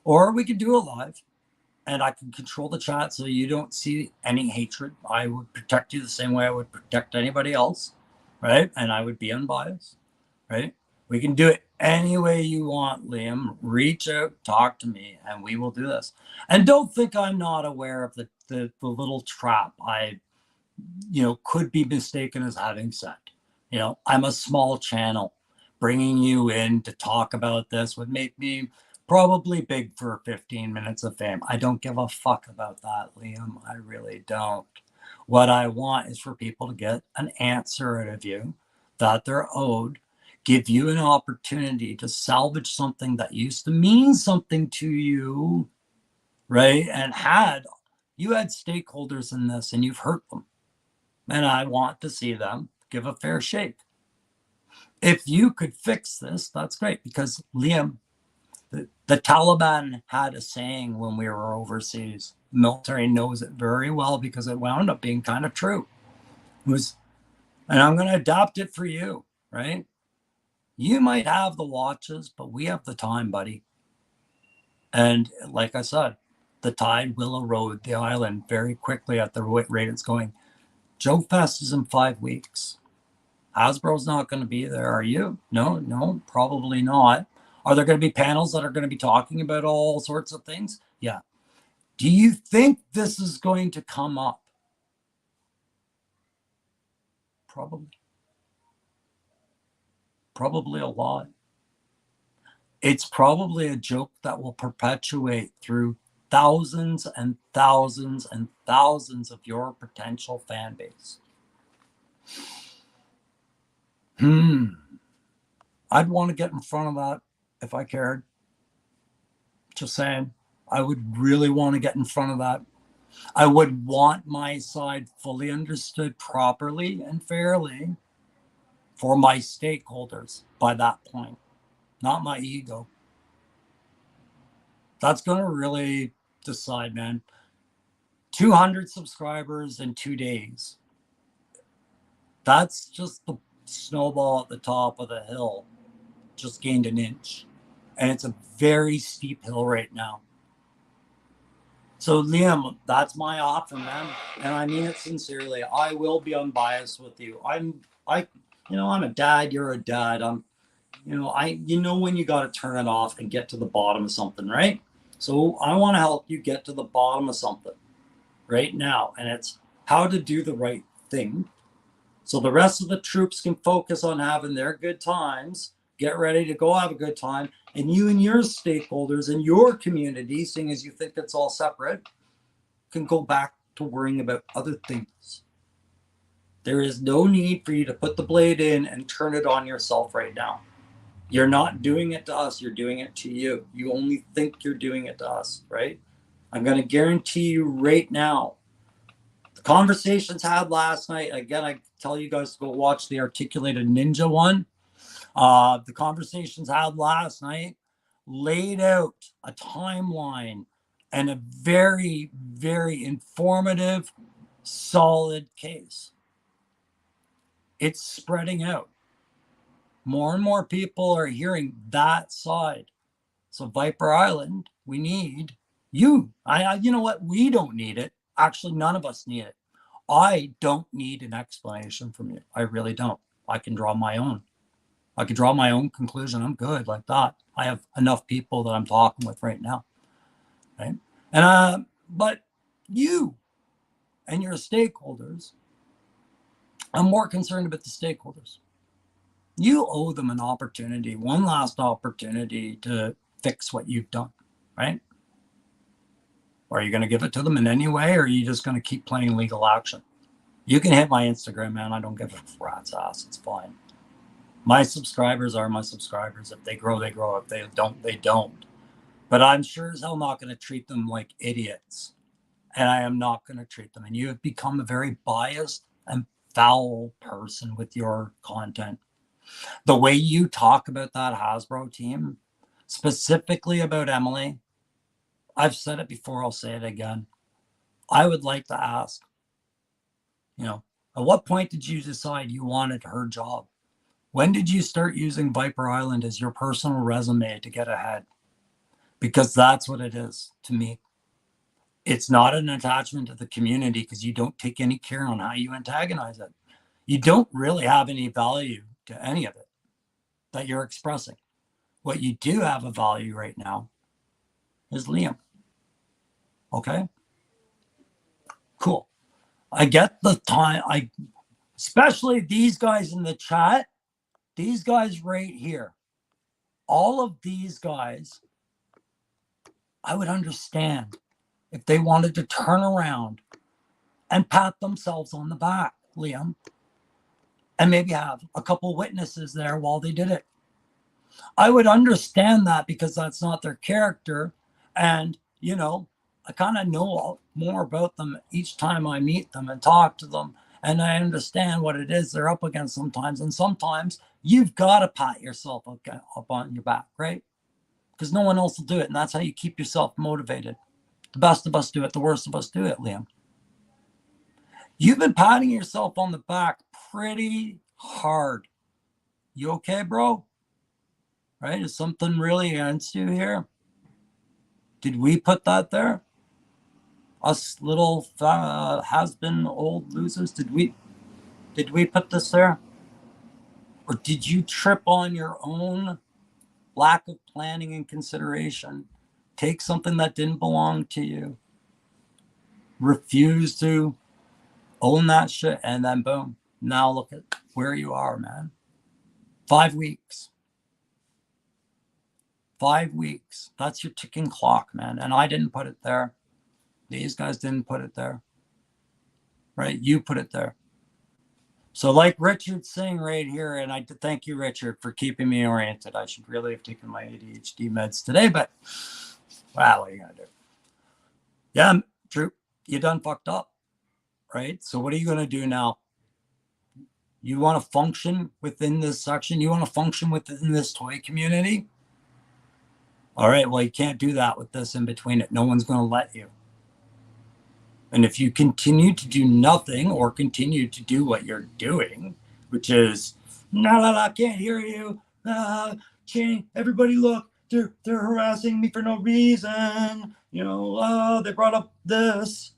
Or we could do a live, and I can control the chat so you don't see any hatred. I would protect you the same way I would protect anybody else, right? And I would be unbiased, right? We can do it any way you want, Liam. Reach out, talk to me, and we will do this. And don't think I'm not aware of the little trap I, could be mistaken as having set. I'm a small channel. Bringing you in to talk about this would make me probably big for 15 minutes of fame. I don't give a fuck about that, Liam. I really don't. What I want is for people to get an answer out of you that they're owed, give you an opportunity to salvage something that used to mean something to you, right? And you had stakeholders in this and you've hurt them. And I want to see them give a fair shake. If you could fix this, that's great. Because Liam, the Taliban had a saying when we were overseas. The military knows it very well because it wound up being kind of true. And I'm going to adapt it for you, right? You might have the watches, but we have the time, buddy. And like I said, the tide will erode the island very quickly at the rate it's going. Joe Fest is in 5 weeks. Hasbro's not going to be there, are you? No, probably not. Are there going to be panels that are going to be talking about all sorts of things? Yeah. Do you think this is going to come up? Probably. Probably a lot. It's probably a joke that will perpetuate through thousands and thousands and thousands of your potential fan base. I'd want to get in front of that if I cared. Just saying. I would really want to get in front of that. I would want my side fully understood properly and fairly for my stakeholders by that point, not my ego. That's going to really decide, man. 200 subscribers in 2 days. That's just the snowball at the top of the hill. Just gained an inch. And it's a very steep hill right now. So Liam, that's my offer, man. And I mean it sincerely. I will be unbiased with you. I'm a dad, you're a dad. When you got to turn it off and get to the bottom of something, right? So I want to help you get to the bottom of something right now. And it's how to do the right thing. So the rest of the troops can focus on having their good times, get ready to go have a good time. And you and your stakeholders and your community, seeing as you think it's all separate, can go back to worrying about other things. There is no need for you to put the blade in and turn it on yourself right now. You're not doing it to us. You're doing it to you. You only think you're doing it to us, right? I'm going to guarantee you right now, the conversations had last night, again, I tell you guys to go watch the Articulated Ninja one. The conversations had last night laid out a timeline and a very, very informative, solid case. It's spreading out. More and more people are hearing that side. So Viper Island, we need you. You know what? We don't need it. Actually, none of us need it. I don't need an explanation from you. I really don't. I can draw my own. I could draw my own conclusion. I'm good like that. I have enough people that I'm talking with right now. Right. And but you and your stakeholders, I'm more concerned about the stakeholders. You owe them an opportunity, one last opportunity to fix what you've done, right? Or are you going to give it to them in any way, or are you just going to keep playing legal action? You can hit my Instagram, man. I don't give a rat's ass. It's fine. My subscribers are my subscribers. If they grow, they grow. If they don't, they don't. But I'm sure as hell not going to treat them like idiots. And I am not going to treat them. And you have become a very biased and foul person with your content. The way you talk about that Hasbro team, specifically about Emily, I've said it before, I'll say it again. I would like to ask, at what point did you decide you wanted her job? When did you start using Viper Island as your personal resume to get ahead? Because that's what it is to me. It's not an attachment to the community because you don't take any care on how you antagonize it. You don't really have any value to any of it that you're expressing. What you do have a value right now is Liam. Okay? Cool. I get the time. Especially these guys in the chat, these guys right here, all of these guys, I would understand if they wanted to turn around and pat themselves on the back, Liam, and maybe have a couple witnesses there while they did it. I would understand that because that's not their character. And, I kind of know more about them each time I meet them and talk to them. And I understand what it is they're up against sometimes. And sometimes you've got to pat yourself up on your back, right? Because no one else will do it. And that's how you keep yourself motivated. The best of us do it. The worst of us do it, Liam. You've been patting yourself on the back pretty hard. You okay, bro? Right? Is something really against you here? Did we put that there? Us little has-been old losers? Did we put this there? Or did you trip on your own lack of planning and consideration? Take something that didn't belong to you. Refuse to own that shit, and then boom. Now look at where you are, man. 5 weeks. 5 weeks. That's your ticking clock, man. And I didn't put it there. These guys didn't put it there. Right? You put it there. So like Richard's saying right here, and I thank you, Richard, for keeping me oriented. I should really have taken my ADHD meds today, but wow, what are you going to do? Yeah, Drew, you done fucked up, right? So what are you going to do now? You want to function within this section? You want to function within this toy community? All right, well, you can't do that with this in between it. No one's going to let you. And if you continue to do nothing or continue to do what you're doing, which is, no, can't hear you. Change, everybody look, they're harassing me for no reason. They brought up this.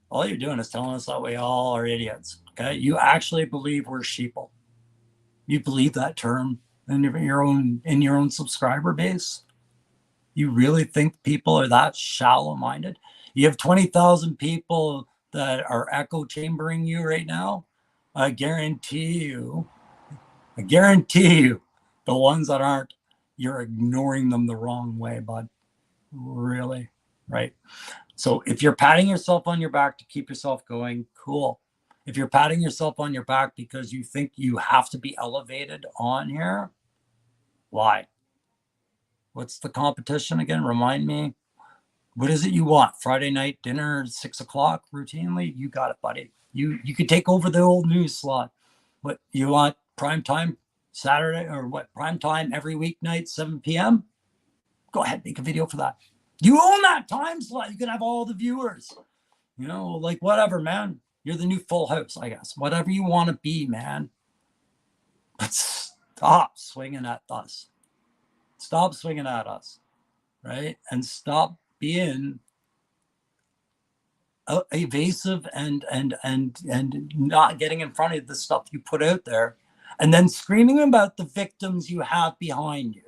All you're doing is telling us that we all are idiots. Okay, you actually believe we're sheeple. You believe that term in your own subscriber base. You really think people are that shallow-minded? You have 20,000 people that are echo chambering you right now. I guarantee you, the ones that aren't, you're ignoring them the wrong way, bud. Really, right? So if you're patting yourself on your back to keep yourself going, cool. If you're patting yourself on your back because you think you have to be elevated on here, why? What's the competition again? Remind me. What is it you want? Friday night dinner, 6 o'clock routinely? You got it, buddy. You could take over the old news slot. What you want? Prime time Saturday or what? Prime time every weeknight, 7 p.m. Go ahead, make a video for that. You own that time slot. You can have all the viewers. Like whatever, man. You're the new Full House, I guess. Whatever you want to be, man. But stop swinging at us. Stop swinging at us, right? And stop being evasive and not getting in front of the stuff you put out there, and then screaming about the victims you have behind you.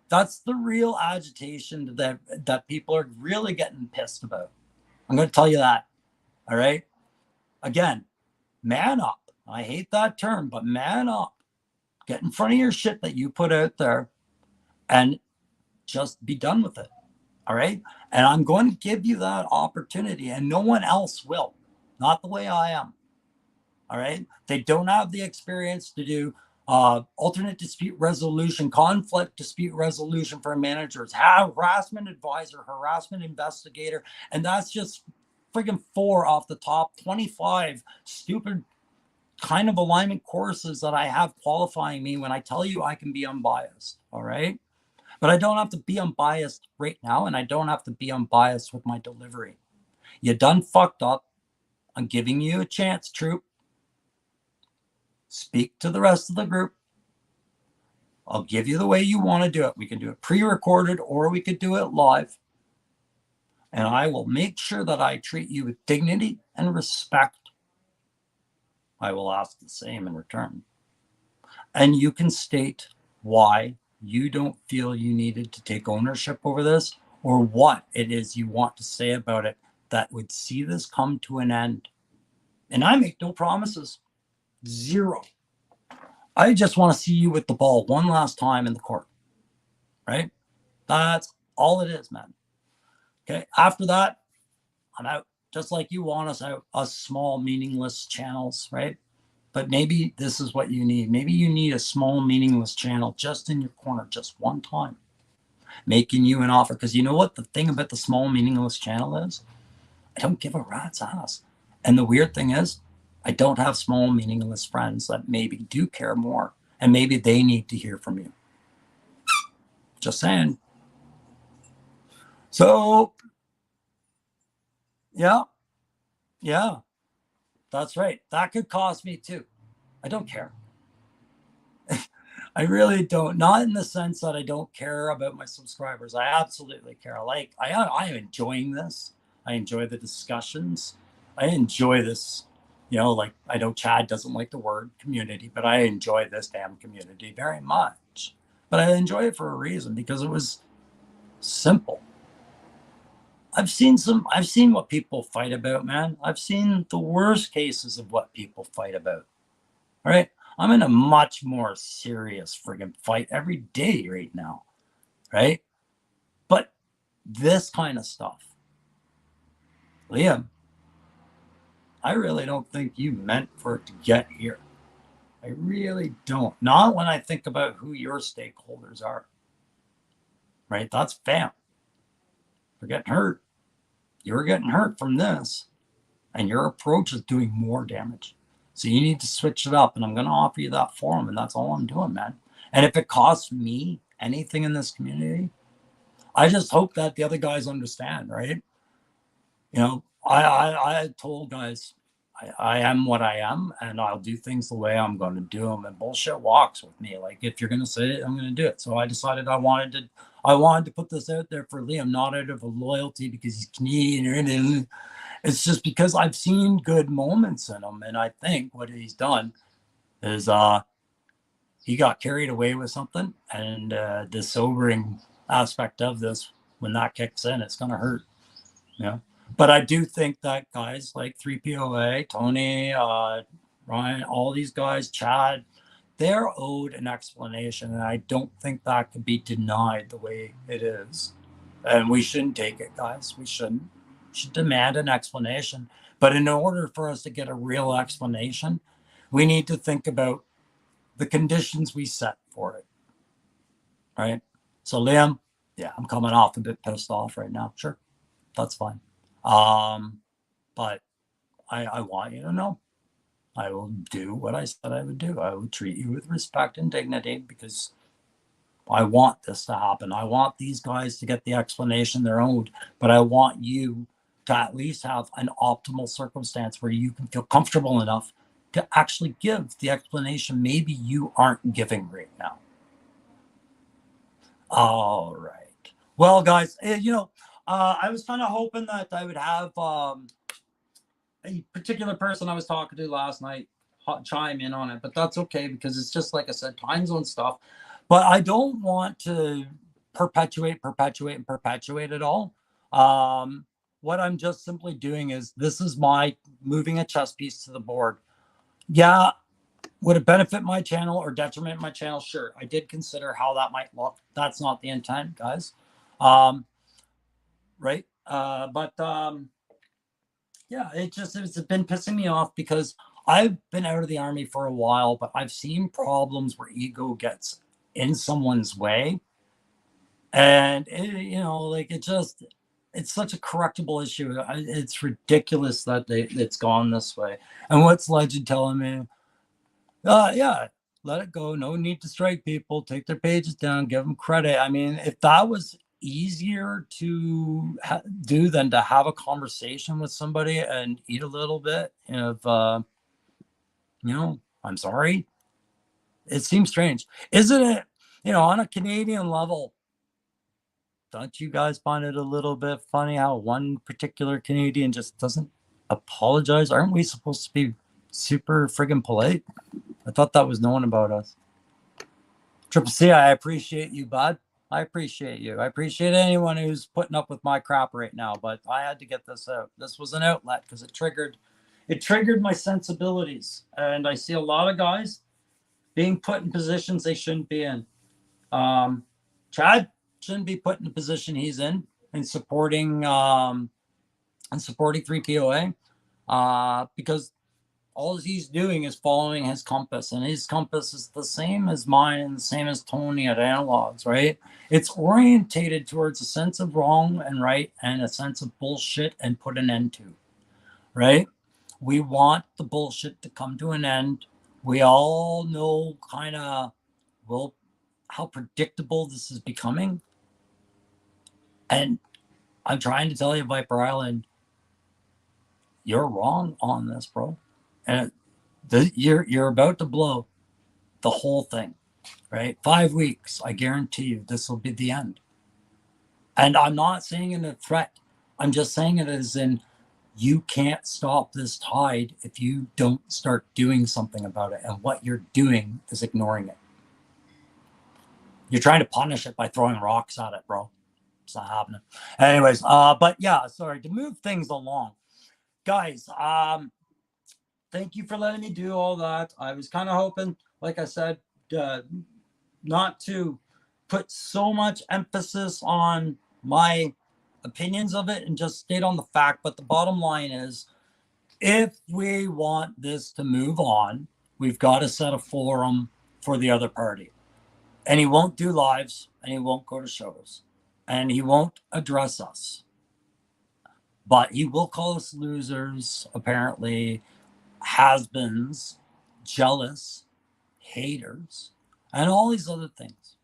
That's the real agitation that people are really getting pissed about. I'm going to tell you that. All right. Again, man up. I hate that term, but man up. Get in front of your shit that you put out there and just be done with it. All right. And I'm going to give you that opportunity, and no one else will. Not the way I am. All right. They don't have the experience to do alternate dispute resolution, conflict dispute resolution for managers, harassment advisor, harassment investigator. And that's just friggin' 4 off the top 25 stupid kind of alignment courses that I have qualifying me when I tell you I can be unbiased. All right. But I don't have to be unbiased right now, and I don't have to be unbiased with my delivery. You done fucked up. I'm giving you a chance, troop. Speak to the rest of the group. I'll give you the way you want to do it. We can do it pre-recorded or we could do it live. And I will make sure that I treat you with dignity and respect. I will ask the same in return. And you can state why you don't feel you needed to take ownership over this, or what it is you want to say about it that would see this come to an end. And I make no promises. Zero. I just want to see you with the ball one last time in the court. Right? That's all it is, man. Okay. After that, I'm out. Just like you want us out, us small, meaningless channels, right? But maybe this is what you need. Maybe you need a small, meaningless channel just in your corner, just one time, making you an offer. Because you know what the thing about the small, meaningless channel is? I don't give a rat's ass. And the weird thing is, I don't have small, meaningless friends that maybe do care more. And maybe they need to hear from you. Just saying. So, yeah, that's right. That could cost me too. I don't care. I really don't. Not in the sense that I don't care about my subscribers. I absolutely care. I am enjoying this. I enjoy the discussions. I enjoy this. Like I know Chad doesn't like the word community, but I enjoy this damn community very much. But I enjoy it for a reason, because it was simple. I've seen what people fight about, man. I've seen the worst cases of what people fight about. All right. I'm in a much more serious friggin' fight every day right now, right? But this kind of stuff, Liam, I really don't think you meant for it to get here. I really don't. Not when I think about who your stakeholders are, right? That's fam. They're getting hurt. You're getting hurt from this, and your approach is doing more damage. So you need to switch it up, and I'm going to offer you that forum, and that's all I'm doing, man. And if it costs me anything in this community, I just hope that the other guys understand, right? You know, I told guys, I am what I am, and I'll do things the way I'm going to do them. And bullshit walks with me. Like if you're going to say it, I'm going to do it. So I decided I wanted to put this out there for Liam, not out of a loyalty because he's Canadian or anything. It's just because I've seen good moments in him, and I think what he's done is he got carried away with something, and the sobering aspect of this, when that kicks in, it's going to hurt. Yeah. But I do think that guys like 3POA, Tony, Ryan, all these guys, Chad, they're owed an explanation. And I don't think that can be denied the way it is. And we shouldn't take it, guys. We shouldn't. We should demand an explanation. But in order for us to get a real explanation, we need to think about the conditions we set for it. Right? So, Liam, yeah, I'm coming off a bit pissed off right now. Sure. That's fine. But I want you to know I will do what I said I would do. I will treat you with respect and dignity because I want this to happen. I want these guys to get the explanation they're owed, but I want you to at least have an optimal circumstance where you can feel comfortable enough to actually give the explanation maybe you aren't giving right now. All right. Well, guys, I was kind of hoping that I would have a particular person I was talking to last night chime in on it, but that's okay because it's just like I said, time zone stuff. But I don't want to perpetuate it all. What I'm just simply doing is this is my moving a chess piece to the board. Yeah, would it benefit my channel or detriment my channel? Sure. I did consider how that might look. That's not the intent, guys. Right. Yeah, it's been pissing me off because I've been out of the army for a while, but I've seen problems where ego gets in someone's way. And, it's such a correctable issue. It's ridiculous that it's gone this way. And what's Legend telling me? Yeah, let it go. No need to strike people. Take their pages down. Give them credit. I mean, if that was easier to do than to have a conversation with somebody and eat a little bit of, I'm sorry. It seems strange, isn't it? On a Canadian level, don't you guys find it a little bit funny how one particular Canadian just doesn't apologize? Aren't we supposed to be super friggin' polite? I thought that was known about us. Triple C, I appreciate you, bud. I appreciate you. I appreciate anyone who's putting up with my crap right now, but I had to get this out. This was an outlet because it triggered my sensibilities. And I see a lot of guys being put in positions they shouldn't be in. Chad shouldn't be put in the position he's in supporting 3POA because all he's doing is following his compass, and his compass is the same as mine and the same as Tony at Analogs, right? It's orientated towards a sense of wrong and right and a sense of bullshit and put an end to, right? We want the bullshit to come to an end. We all know kind of, how predictable this is becoming. And I'm trying to tell you, Viper Island, you're wrong on this, bro. And you're about to blow the whole thing, right? 5 weeks, I guarantee you this will be the end. And I'm not saying it a threat. I'm just saying it as in you can't stop this tide if you don't start doing something about it. And what you're doing is ignoring it. You're trying to punish it by throwing rocks at it, bro. It's not happening. Anyways, but yeah, sorry, to move things along. Guys, thank you for letting me do all that. I was kind of hoping, like I said, not to put so much emphasis on my opinions of it and just state on the fact. But the bottom line is, if we want this to move on, we've got to set a forum for the other party. And he won't do lives, and he won't go to shows, and he won't address us. But he will call us losers, apparently, has-beens, jealous, haters, and all these other things.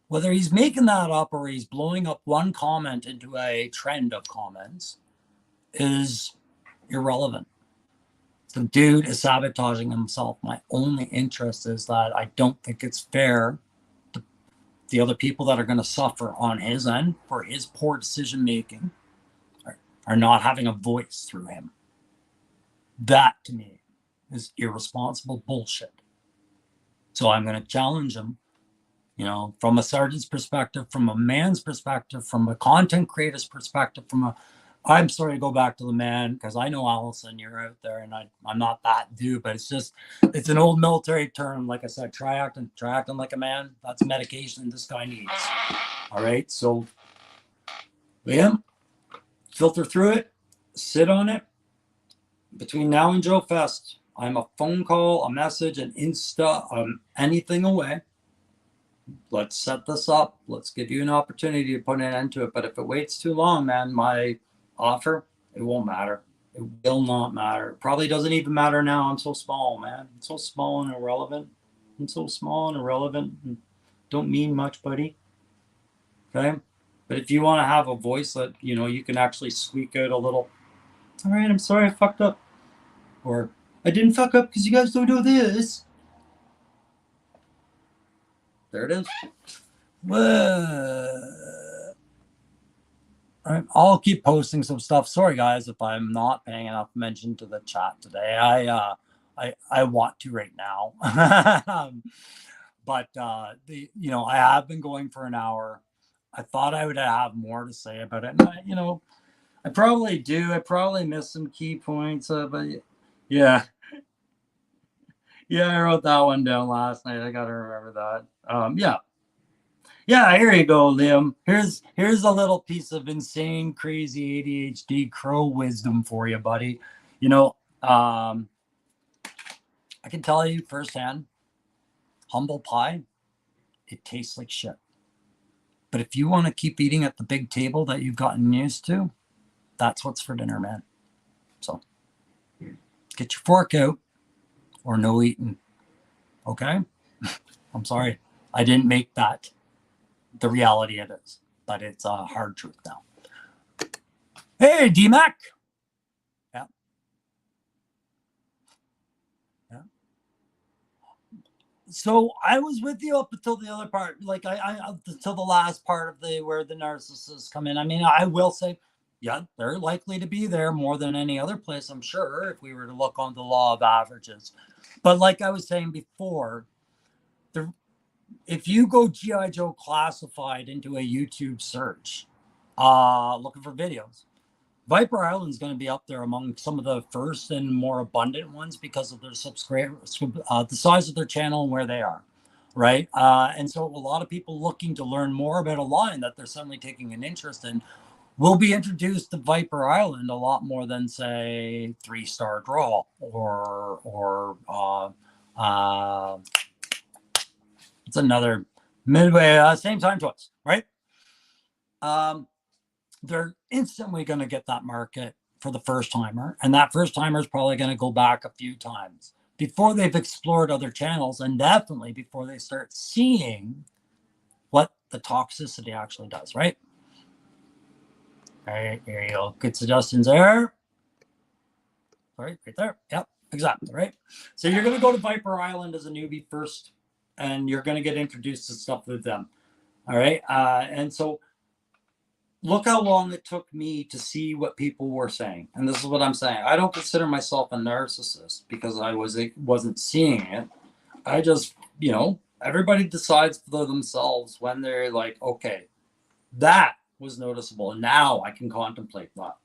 Whether he's making that up or he's blowing up one comment into a trend of comments is irrelevant. The dude is sabotaging himself. My only interest is that I don't think it's fair to the other people that are going to suffer on his end for his poor decision making are not having a voice through him. That to me is irresponsible bullshit. So I'm going to challenge him, you know, from a sergeant's perspective, from a man's perspective, from a content creator's perspective, I'm sorry to go back to the man, because I know, Allison, you're out there, and I'm not that dude, but it's an old military term. Like I said, try acting like a man. That's medication this guy needs. All right. So, Liam, filter through it, sit on it. Between now and Joe Fest, I'm a phone call, a message, an Insta, anything away. Let's set this up. Let's give you an opportunity to put an end to it. But if it waits too long, man, my offer, it won't matter. It will not matter. It probably doesn't even matter now. I'm so small, man. I'm so small and irrelevant. I'm so small and irrelevant. And don't mean much, buddy. Okay? But if you want to have a voice that, you know, you can actually squeak out a little, all right, I'm sorry I fucked up. Or, I didn't fuck up because you guys don't do this. There it is. All right, I'll keep posting some stuff. Sorry, guys, if I'm not paying enough mention to the chat today. I want to right now. But I have been going for an hour. I thought I would have more to say about it. And I probably do. I probably missed some key points, but yeah. Yeah, I wrote that one down last night. I gotta remember that. Yeah, here you go, Liam. Here's a little piece of insane, crazy ADHD crow wisdom for you, buddy. I can tell you firsthand, humble pie, it tastes like shit. But if you want to keep eating at the big table that you've gotten used to, that's what's for dinner, man. So get your fork out or no eating. Okay? I'm sorry. I didn't make that the reality it is, but it's a hard truth now. Hey, D-Mac. Yeah. So I was with you up until the other part, like until the last part of where the narcissists come in. I mean, I will say, yeah, they're likely to be there more than any other place, I'm sure, if we were to look on the law of averages. But like I was saying before, if you go G.I. Joe Classified into a YouTube search, looking for videos, Viper Island's going to be up there among some of the first and more abundant ones because of their subscribers, the size of their channel and where they are, right? And so a lot of people looking to learn more about a line that they're suddenly taking an interest in will be introduced to Viper Island a lot more than, say, 3-Star Draw or it's another Midway, same time twice, right? They're instantly going to get that market for the first timer, and that first timer is probably going to go back a few times before they've explored other channels, and definitely before they start seeing what the toxicity actually does, right? All right, here you go. Good suggestions there. Right there. Yep, exactly, right? So you're going to go to Viper Island as a newbie first, and you're going to get introduced to stuff with them. All right, and so look how long it took me to see what people were saying. And this is what I'm saying. I don't consider myself a narcissist because I wasn't seeing it. I just, everybody decides for themselves when they're like, okay, that was noticeable. And now I can contemplate that.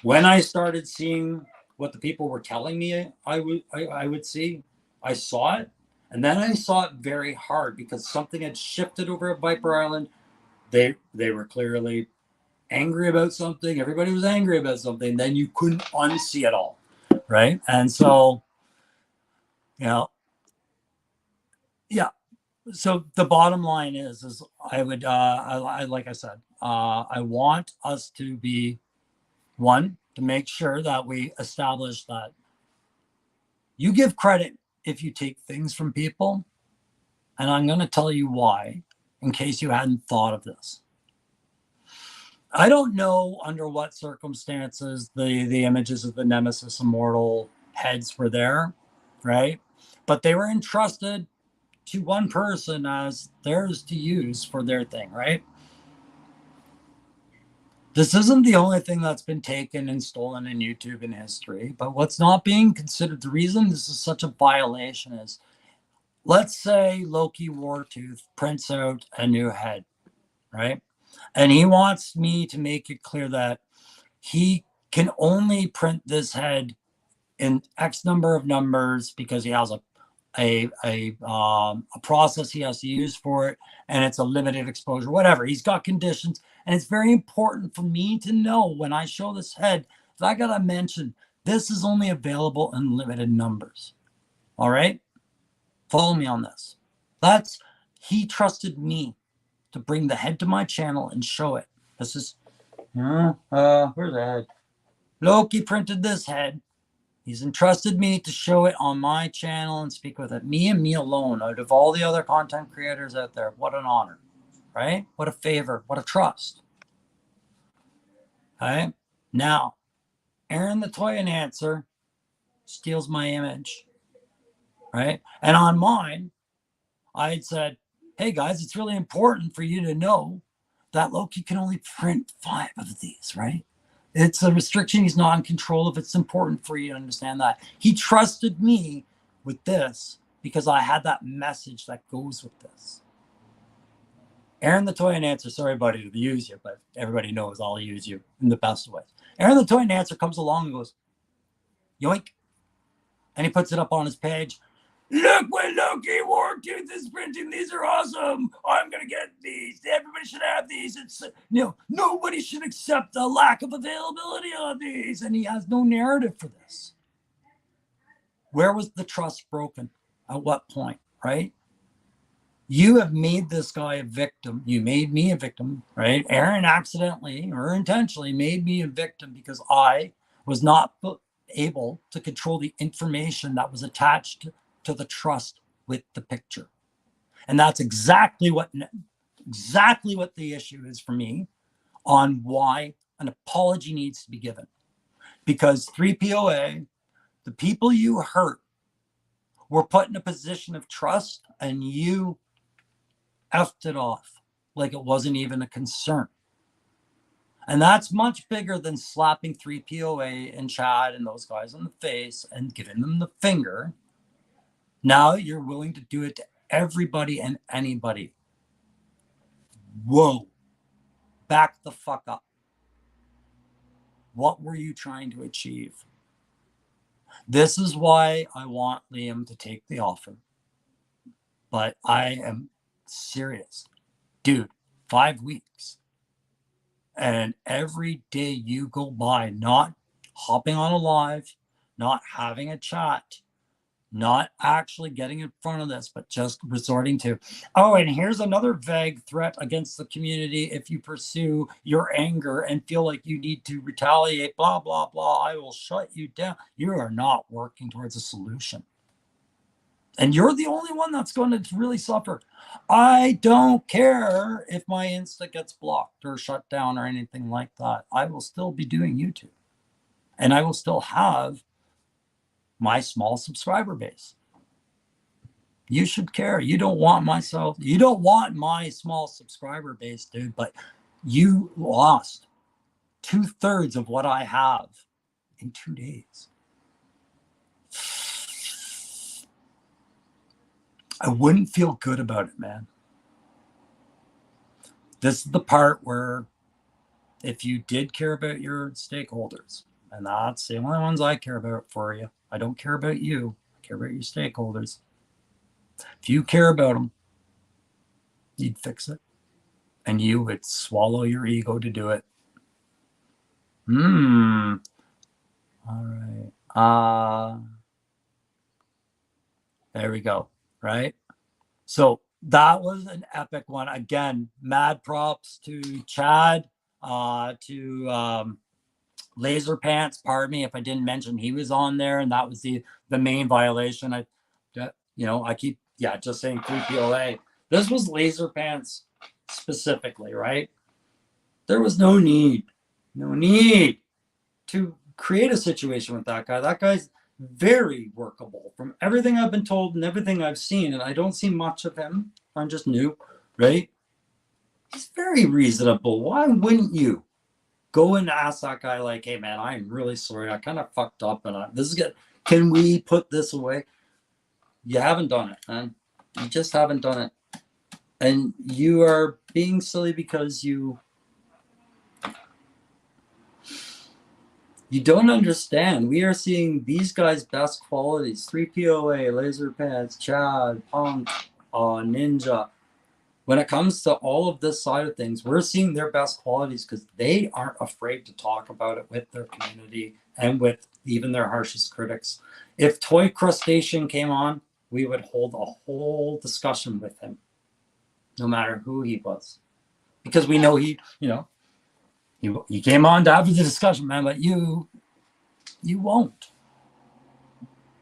When I started seeing what the people were telling me I would see. I saw it, and then I saw it very hard because something had shifted over at Viper Island. They were clearly angry about something. Everybody was angry about something. Then you couldn't unsee it all, right? And so, you know, yeah. So the bottom line is I would, I like I said, I want us to be one to make sure that we establish that you give credit if you take things from people, and I'm going to tell you why, in case you hadn't thought of this. I don't know under what circumstances the images of the Nemesis Immortal heads were there, right? But they were entrusted to one person as theirs to use for their thing, right? This isn't the only thing that's been taken and stolen in YouTube in history, but what's not being considered, the reason this is such a violation is, let's say Loki Wartooth prints out a new head, right? And he wants me to make it clear that he can only print this head in X number of numbers because he has a process he has to use for it, and it's a limited exposure, whatever. He's got conditions, and it's very important for me to know when I show this head that I gotta mention this is only available in limited numbers. All right, follow me on this. He trusted me to bring the head to my channel and show it. This is where's the head? Loki printed this head. He's entrusted me to show it on my channel and speak with it. Me and me alone, out of all the other content creators out there. What an honor, right? What a favor, what a trust. Right? Now, Aaron the Toy Enhancer steals my image, right? And on mine, I had said, hey guys, it's really important for you to know that Loki can only print 5 of these, right? It's a restriction he's not in control of. It's important for you to understand that. He trusted me with this because I had that message that goes with this. Aaron the Toy Enhancer, sorry buddy to use you, but everybody knows I'll use you in the best ways. Aaron the Toy Enhancer comes along and goes, yoink. And he puts it up on his page. Look what Loki Wartooth is printing. These are awesome. I'm going to get these. Everybody should have these. It's, nobody should accept the lack of availability of these. And he has no narrative for this. Where was the trust broken? At what point, right? You have made this guy a victim. You made me a victim, right? Aaron accidentally or intentionally made me a victim because I was not able to control the information that was attached to the trust with the picture. And that's exactly what the issue is for me on why an apology needs to be given. Because 3POA, the people you hurt were put in a position of trust and you effed it off like it wasn't even a concern. And that's much bigger than slapping 3POA and Chad and those guys on the face and giving them the finger. Now you're willing to do it to everybody and anybody. Whoa. Back the fuck up. What were you trying to achieve? This is why I want Liam to take the offer. But I am serious. Dude, 5 weeks. And every day you go by not hopping on a live, not having a chat, not actually getting in front of this, but just resorting to, oh, and here's another vague threat against the community. If you pursue your anger and feel like you need to retaliate, blah, blah, blah, I will shut you down. You are not working towards a solution. And you're the only one that's going to really suffer. I don't care if my Insta gets blocked or shut down or anything like that. I will still be doing YouTube. And I will still have my small subscriber base. You should care. You don't want my small subscriber base, dude, but you lost 2/3 of what I have in 2 days. I wouldn't feel good about it, man. This is the part where if you did care about your stakeholders, And that's the only ones I care about for you. I don't care about you. I care about your stakeholders. If you care about them, you'd fix it. And you would swallow your ego to do it. All right. There we go. Right. So that was an epic one. Again, mad props to Chad, to Laser Pants. Pardon me if I didn't mention he was on there, and that was the main violation. I keep just saying 3POA. This was Laser Pants specifically, right? There was no need to create a situation with that guy. That guy's very workable from everything I've been told and everything I've seen, and I don't see much of him. I'm just new, right? He's very reasonable. Why wouldn't you go and ask that guy, like, hey man, I'm really sorry, I kind of fucked up, and this is good. Can we put this away? You haven't done it, man. You just haven't done it. And you are being silly because you don't understand. We are seeing these guys' best qualities. 3POA, Laser Pants, Chad, Punk, Ninja. When it comes to all of this side of things, we're seeing their best qualities because they aren't afraid to talk about it with their community and with even their harshest critics. If Toy Crustacean came on, we would hold a whole discussion with him, no matter who he was. Because we know he came on to have the discussion, man, but you won't.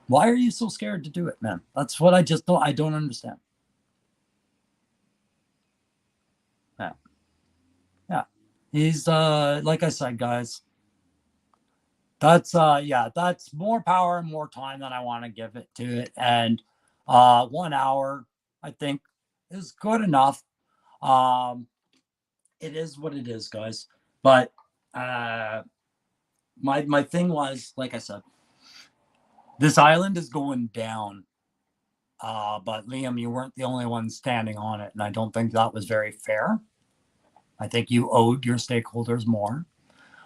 Why are you so scared to do it, man? That's what I don't understand. Yeah. He's like I said, guys, that's more power and more time than I want to give it to it. And 1 hour, I think, is good enough. It is what it is, guys. But my thing was, like I said, this island is going down. But Liam, you weren't the only one standing on it, and I don't think that was very fair. I think you owed your stakeholders more.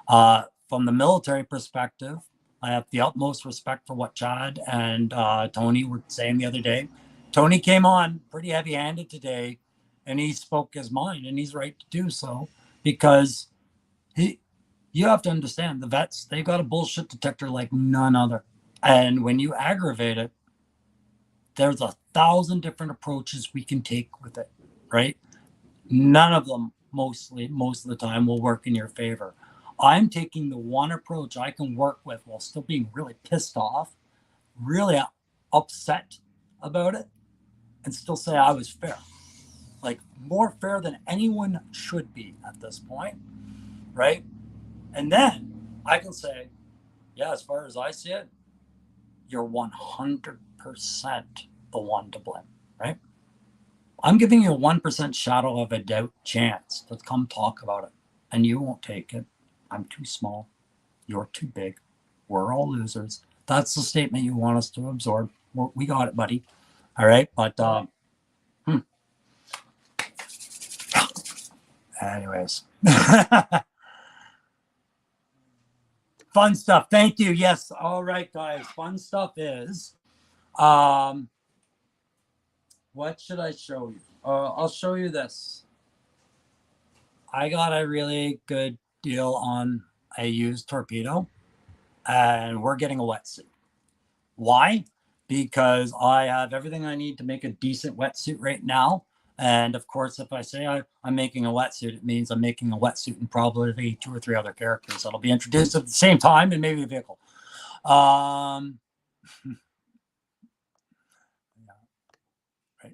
From the military perspective, I have the utmost respect for what Chad and Tony were saying the other day. Tony came on pretty heavy-handed today, and he spoke his mind, and he's right to do so, because you have to understand, the vets, they got a bullshit detector like none other. And when you aggravate it, there's 1,000 different approaches we can take with it, right? None of them, most of the time, will work in your favor. I'm taking the one approach I can work with while still being really pissed off, really upset about it, and still say I was fair. Like, more fair than anyone should be at this point, right? And then I can say, yeah, as far as I see it, you're 100% the one to blame, right? I'm giving you a 1% shadow of a doubt chance to come talk about it, and you won't take it. I'm too small. You're too big. We're all losers. That's the statement you want us to absorb. We got it, buddy. All right, but anyways. Fun stuff. Thank you. Yes. All right, guys. Fun stuff is, what should I show you? I'll show you this. I got a really good deal on a used torpedo, and we're getting a wetsuit. Why? Because I have everything I need to make a decent wetsuit right now. And of course, if I say I'm making a wetsuit, it means I'm making a wetsuit and probably 2 or 3 other characters that'll be introduced at the same time, and maybe a vehicle. Right.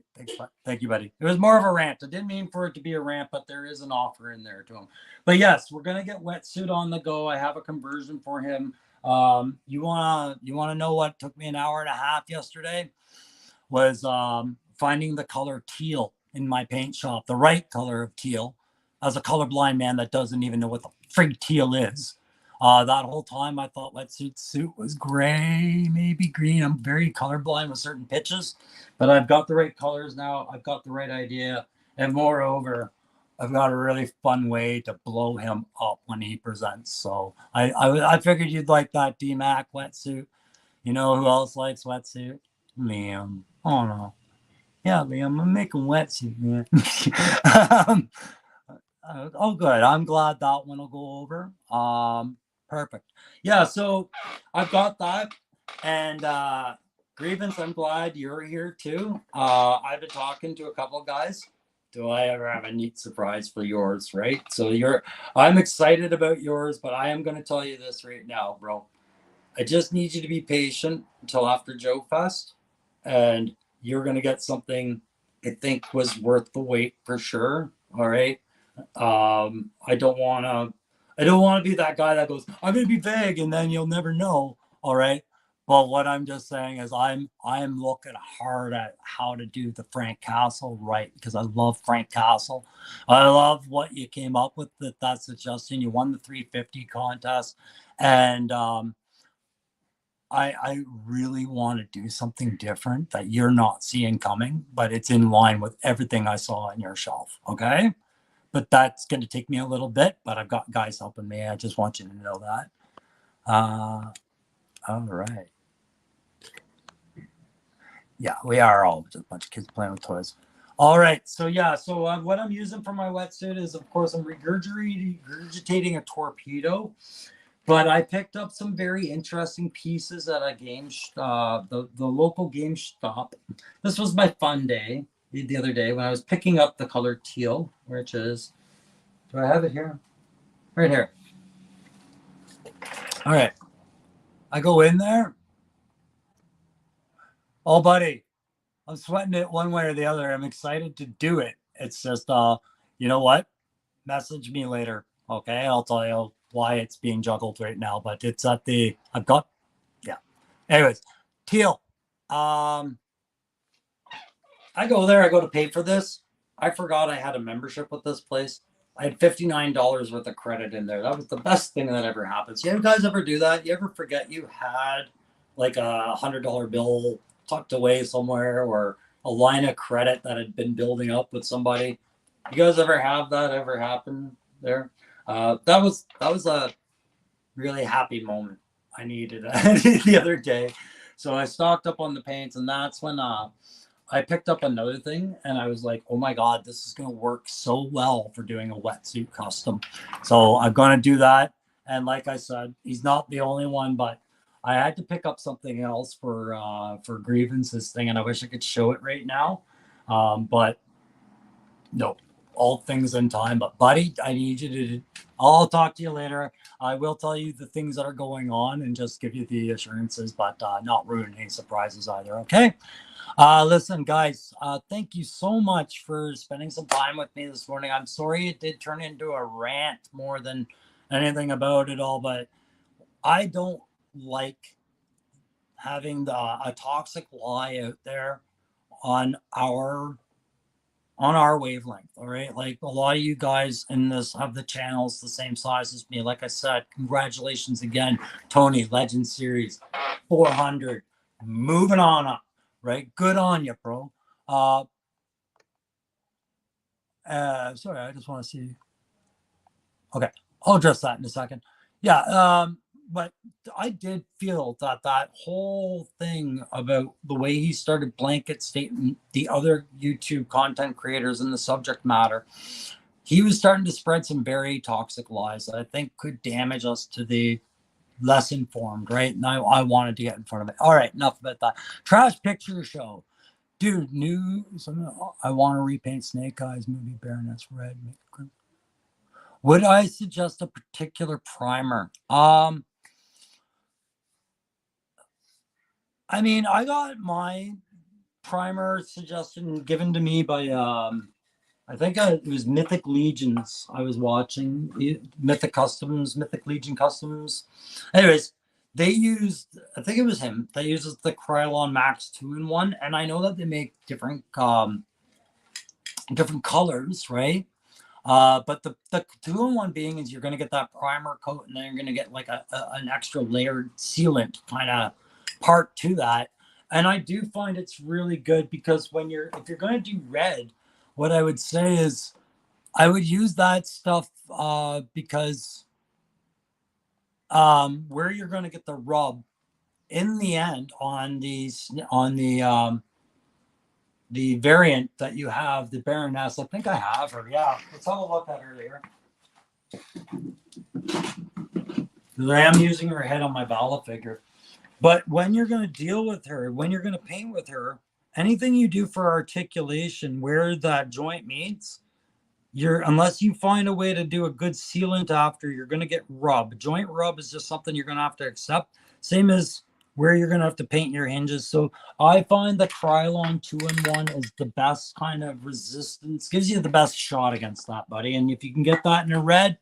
Thank you, buddy. It was more of a rant. I didn't mean for it to be a rant, but there is an offer in there to him. But yes, we're gonna get wetsuit on the go. I have a conversion for him. You wanna know what took me an hour and a half yesterday? Was finding the color teal in my paint shop, the right color of teal. As a colorblind man that doesn't even know what the frig teal is. That whole time I thought wetsuit suit was gray, maybe green. I'm very colorblind with certain pitches, but I've got the right colors now. I've got the right idea. And moreover, I've got a really fun way to blow him up when he presents. So I figured you'd like that D-Mac wetsuit. You know who else likes wetsuit? Liam. Oh no. Yeah, Liam, I'm making wetsuit, man. um, oh, good. I'm glad that one will go over. Perfect. Yeah, so I've got that. And Grievance, I'm glad you're here too. I've been talking to a couple of guys. Do I ever have a neat surprise for yours, right? So I'm excited about yours, but I am going to tell you this right now, bro. I just need you to be patient until after Joe Fest, and you're going to get something I think was worth the wait for sure. All right. I don't want to be that guy that goes, I'm going to be vague and then you'll never know. All right. But what I'm just saying is I'm looking hard at how to do the Frank Castle right, because I love Frank Castle. I love what you came up with that suggestion. You won the 350 contest, and I really want to do something different that you're not seeing coming, but it's in line with everything I saw on your shelf. Okay. But that's going to take me a little bit, but I've got guys helping me. I just want you to know that. All right. Yeah, we are all just a bunch of kids playing with toys. All right. So, yeah. So, what I'm using for my wetsuit is, of course, I'm regurgitating a torpedo. But I picked up some very interesting pieces at a the local game shop. This was my fun day the other day when I was picking up the color teal, which is, do I have it here? Right here. All right. I go in there. Oh, buddy, I'm sweating it one way or the other. I'm excited to do it. It's just, you know what? Message me later. Okay. I'll tell you why it's being juggled right now, but it's I've got, yeah. Anyways, teal. I go there. I go to pay for this. I forgot I had a membership with this place. I had $59 worth of credit in there. That was the best thing that ever happens. You guys ever do that? You ever forget you had like a $100 bill tucked away somewhere, or a line of credit that had been building up with somebody? You guys ever have that ever happen there? That was a really happy moment I needed the other day. So I stocked up on the paints, and that's when I picked up another thing, and I was like, oh my God, this is going to work so well for doing a wetsuit custom. So I'm going to do that. And like I said, he's not the only one, but I had to pick up something else for Grievance's thing, and I wish I could show it right now. But no, all things in time. But buddy, I need you to, I'll talk to you later. I will tell you the things that are going on and just give you the assurances, but not ruin any surprises either. Okay. Listen, guys, thank you so much for spending some time with me this morning. I'm sorry it did turn into a rant more than anything about it all, but I don't like having a toxic lie out there on our wavelength. All right. Like, a lot of you guys in this have the channels the same size as me. Like I said, congratulations again, Tony, Legend Series 400, moving on up. Right. Good on you, bro. Sorry, I just want to see. Okay. I'll address that in a second. Yeah. But I did feel that whole thing about the way he started blanket stating the other YouTube content creators in the subject matter, he was starting to spread some very toxic lies that I think could damage us to the less informed, right? And I wanted to get in front of it. All right, enough about that. Trash Picture Show. Dude, I want to repaint Snake Eyes movie Baroness red. Would I suggest a particular primer? I mean, I got my primer suggestion given to me by I think it was Mythic Legions. I was watching Mythic Legion Customs. Anyways, they used, I think it was him that uses the Krylon Max 2-in-1, and I know that they make different colors, right? But the 2-in-1 being is you're going to get that primer coat, and then you're going to get like an extra layered sealant kind of part to that. And I do find it's really good because if you're going to do red, what I would say is I would use that stuff because where you're going to get the rub in the end on the variant that you have, the Baroness. I think I have her. Yeah, let's have a look at her here. I am using her head on my Vala figure. But when you're going to deal with her, when you're going to paint with her, anything you do for articulation where that joint meets, you're unless you find a way to do a good sealant after, you're going to get rub. Joint rub is just something you're going to have to accept. Same as where you're going to have to paint your hinges. So I find the Krylon 2-in-1 is the best kind of resistance, gives you the best shot against that, buddy. And if you can get that in a red,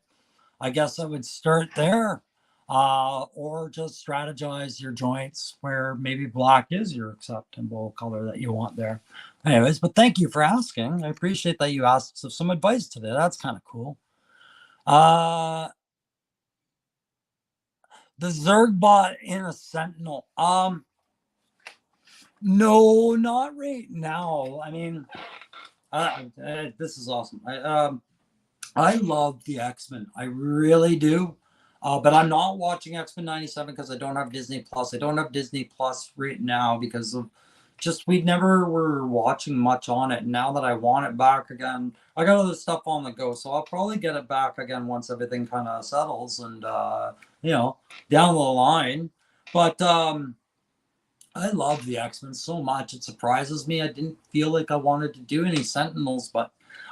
I guess I would start there. Or just strategize your joints where maybe black is your acceptable color that you want there. Anyways, but thank you for asking. I appreciate that you asked some advice today. That's kind of cool. The Zergbot in a Sentinel. No, not right now. I mean, this is awesome. I love the X-Men. I really do. But I'm not watching X-Men 97 because I don't have Disney Plus. I don't have Disney Plus right now because of just we never were watching much on it. Now that I want it back again, I got other stuff on the go. So I'll probably get it back again once everything kind of settles and down the line. But I love the X-Men so much. It surprises me. I didn't feel like I wanted to do any Sentinels, but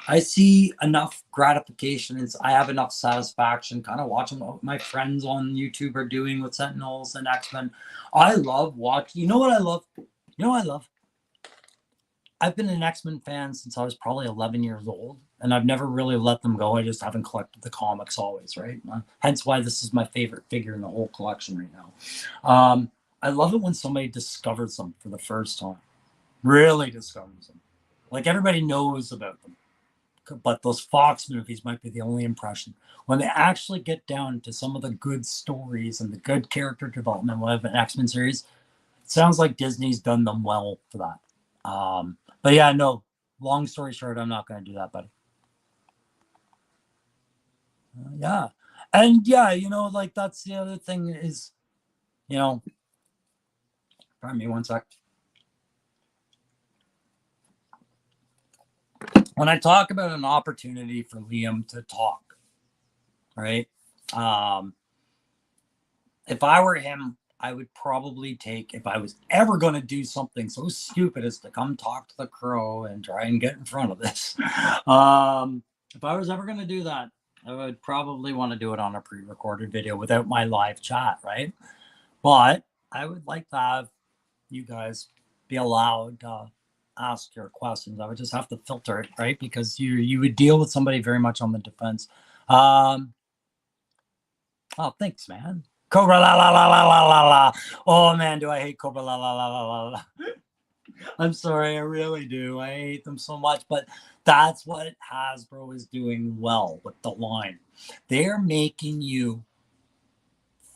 I see enough gratification. I have enough satisfaction kind of watching what my friends on YouTube are doing with Sentinels and X-Men. I love watching. You know what I love? You know what I love? I've been an X-Men fan since I was probably 11 years old, and I've never really let them go. I just haven't collected the comics always, right? Hence why this is my favorite figure in the whole collection right now. I love it when somebody discovers them for the first time. Really discovers them. Like everybody knows about them. But those Fox movies might be the only impression. When they actually get down to some of the good stories and the good character development of an X-Men series, it sounds like Disney's done them well for that. But yeah, no, long story short, I'm not going to do that, buddy. Yeah. And yeah, like that's the other thing is, pardon me one sec. When I talk about an opportunity for Liam to talk, right? If I were him, I would probably take, if I was ever going to do something so stupid as to come talk to the Crow and try and get in front of this, if I was ever going to do that, I would probably want to do it on a pre-recorded video without my live chat, right? But I would like to have you guys be allowed to ask your questions. I would just have to filter it, right? Because you would deal with somebody very much on the defense. Oh, thanks, man. Cobra la la la la la la la. Oh man, do I hate Cobra la la la la la la. I'm sorry, I really do. I hate them so much, but that's what Hasbro is doing well with the line. They're making you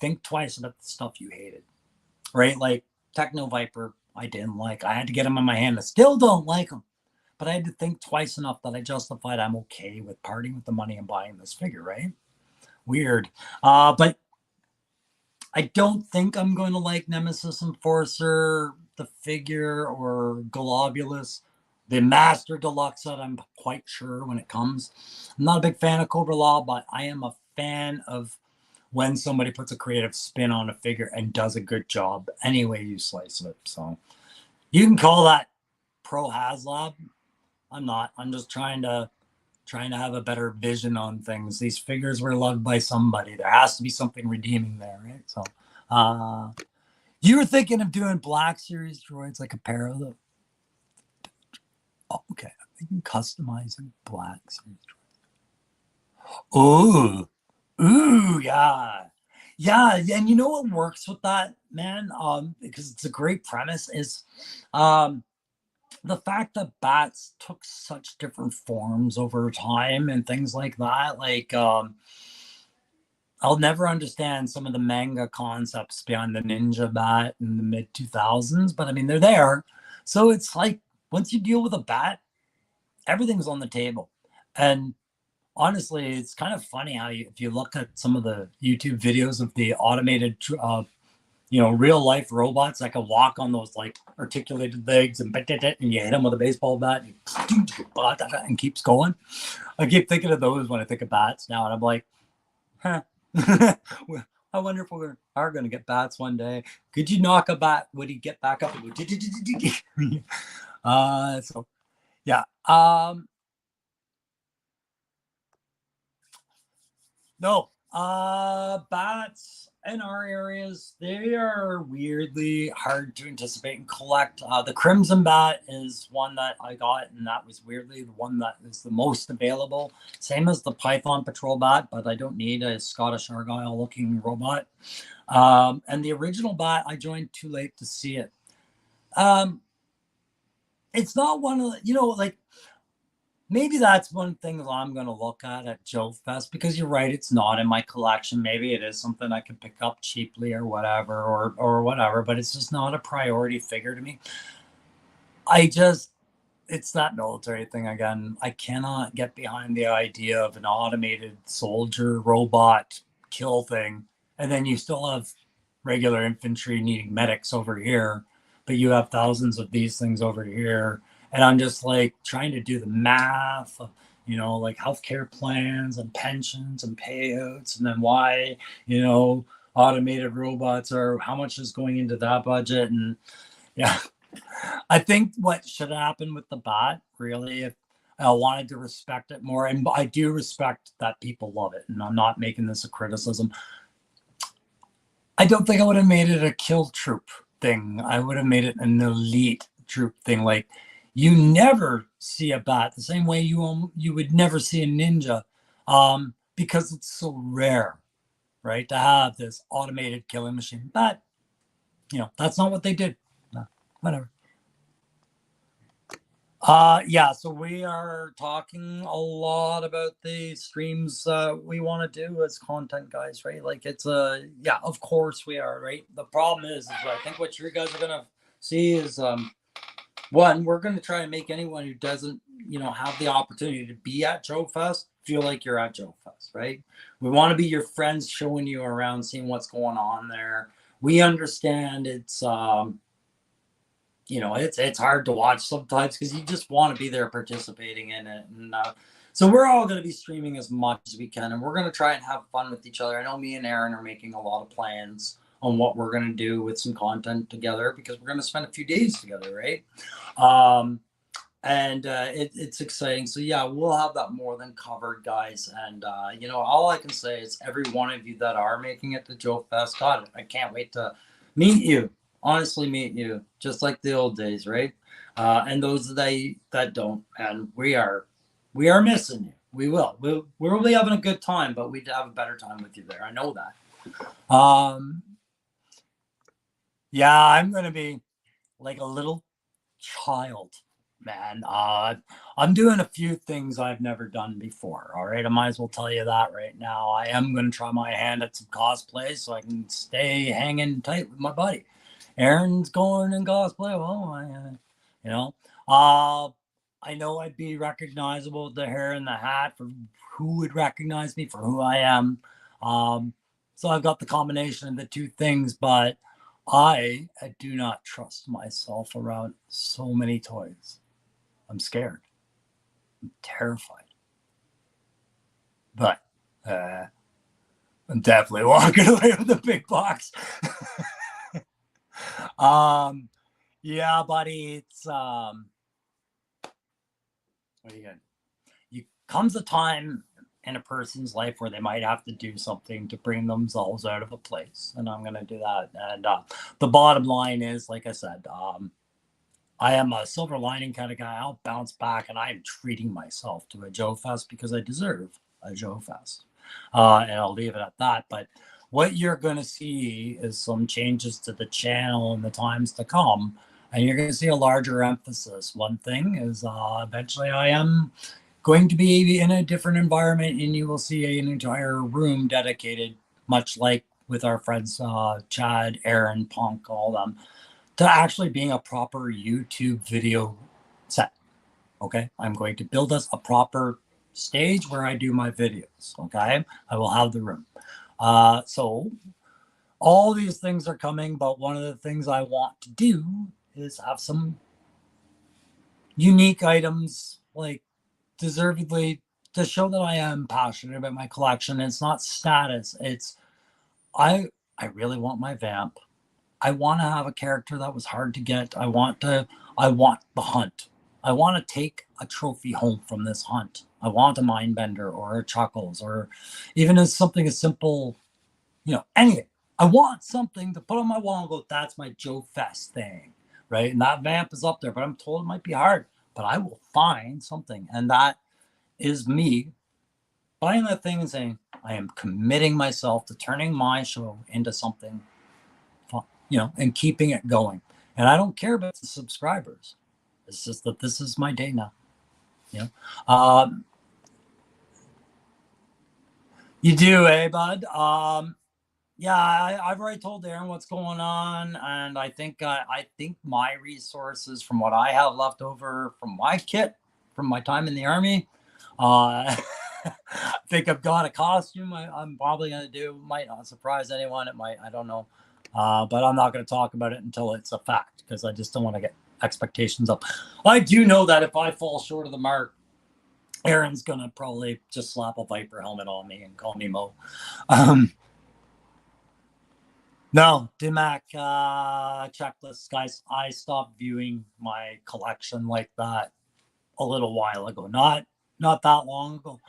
think twice about the stuff you hated, right? Like Techno Viper, I didn't like. I had to get them in my hand. I still don't like them, but I had to think twice enough that I justified I'm okay with parting with the money and buying this figure, right? Weird. But I don't think I'm going to like Nemesis Enforcer, the figure, or Globulus. The Master Deluxe set, I'm quite sure when it comes. I'm not a big fan of Cobra Law, but I am a fan of when somebody puts a creative spin on a figure and does a good job any way you slice it. So you can call that pro HasLab. I'm not. I'm just trying to have a better vision on things. These figures were loved by somebody. There has to be something redeeming there, right? So you were thinking of doing Black Series droids, like a pair of them. Oh, okay. I'm thinking customizing Black Series droids. Ooh, yeah. Yeah, and you know what works with that, man? Because it's a great premise, is the fact that bats took such different forms over time and things like that. Like, I'll never understand some of the manga concepts behind the ninja bat in the mid 2000s, but I mean, they're there. So it's like once you deal with a bat, everything's on the table. And honestly, it's kind of funny how if you look at some of the YouTube videos of the automated, real life robots that can walk on those like articulated legs and you hit them with a baseball bat and keeps going. I keep thinking of those when I think of bats now, and I'm like, huh. I wonder if we are going to get bats one day. Could you knock a bat? Would he get back up and go? So yeah. No. Bats in our areas, they are weirdly hard to anticipate and collect. The crimson bat is one that I got, and that was weirdly the one that is the most available. Same as the python patrol bat, but I don't need a Scottish Argyle looking robot. And the original bat, I joined too late to see it. It's not one of the, like, maybe that's one thing that I'm going to look at Joe Fest, because you're right, it's not in my collection. Maybe it is something I can pick up cheaply or whatever, or whatever, but it's just not a priority figure to me. It's that military thing again. I cannot get behind the idea of an automated soldier robot kill thing, and then you still have regular infantry needing medics over here, but you have thousands of these things over here. And I'm just like trying to do the math of, like healthcare plans and pensions and payouts, and then why, automated robots are, how much is going into that budget. And yeah, I think what should happen with the bot, really, if I wanted to respect it more, and I do respect that people love it, and I'm not making this a criticism. I don't think I would have made it a kill troop thing. I would have made it an elite troop thing. Like, you never see a bat the same way you would never see a ninja, because it's so rare, right, to have this automated killing machine. But that's not what they did. No, whatever. Yeah, so we are talking a lot about the streams we want to do as content guys, right? Like, it's yeah, of course we are, right? The problem is I think what you guys are gonna see is one, we're gonna try and make anyone who doesn't, have the opportunity to be at Joe Fest feel like you're at Joe Fest, right? We want to be your friends, showing you around, seeing what's going on there. We understand it's it's hard to watch sometimes because you just want to be there participating in it. And so we're all going to be streaming as much as we can, and we're going to try and have fun with each other. I know me and Aaron are making a lot of plans on what we're going to do with some content together, because we're going to spend a few days together, right? And it's exciting. So yeah, we'll have that more than covered, guys. And all I can say is every one of you that are making it to Joe Fest, God, I can't wait to meet you. Honestly, meet you, just like the old days, right? And those that don't, and we are missing you. We'll be having a good time, but we'd have a better time with you there. I know that. Yeah, I'm gonna be like a little child, man. I'm doing a few things I've never done before. All right, I might as well tell you that right now. I am going to try my hand at some cosplay so I can stay hanging tight with my buddy. Aaron's going in cosplay. Well, I know I'd be recognizable with the hair and the hat. For who would recognize me for who I am? So I've got the combination of the two things, but I do not trust myself around so many toys. I'm scared. I'm terrified. But I'm definitely walking away with the big box. Yeah, buddy, it's what are you gonna? You comes a time in a person's life where they might have to do something to bring themselves out of a place, and I'm gonna do that. And the bottom line is, like I said, I am a silver lining kind of guy. I'll bounce back, and I am treating myself to a Joe Fest because I deserve a Joe Fest. And I'll leave it at that. But what you're going to see is some changes to the channel in the times to come, and you're going to see a larger emphasis. One thing is eventually I am going to be in a different environment, and you will see an entire room dedicated, much like with our friends Chad, Aaron, Punk, all them, to actually being a proper YouTube video set. Okay, I'm going to build us a proper stage where I do my videos. Okay, I will have the room. So all these things are coming, but one of the things I want to do is have some unique items, like deservedly, to show that I am passionate about my collection. It's not status. It's I I really want my vamp. I want to have a character that was hard to get. I want the hunt. I want to take a trophy home from this hunt. I want a Mindbender or a Chuckles, or even as something as simple, anything. I want something to put on my wall and go, that's my Joe Fest thing, right? And that vamp is up there, but I'm told it might be hard, but I will find something. And that is me buying that thing and saying, I am committing myself to turning my show into something fun, and keeping it going. And I don't care about the subscribers. It's just that this is my day now. Um, you do, eh, bud? Yeah, I've already told Aaron what's going on, and I think my resources from what I have left over from my kit from my time in the army, I think I've got a costume I'm probably gonna do. Might not surprise anyone. It might, I don't know, but I'm not gonna talk about it until it's a fact because I just don't want to get expectations up. I do know that if I fall short of the mark, Aaron's gonna probably just slap a Viper helmet on me and call me Mo. Um, No, DMAC checklists, guys. I stopped viewing my collection like that a little while ago. Not that long ago,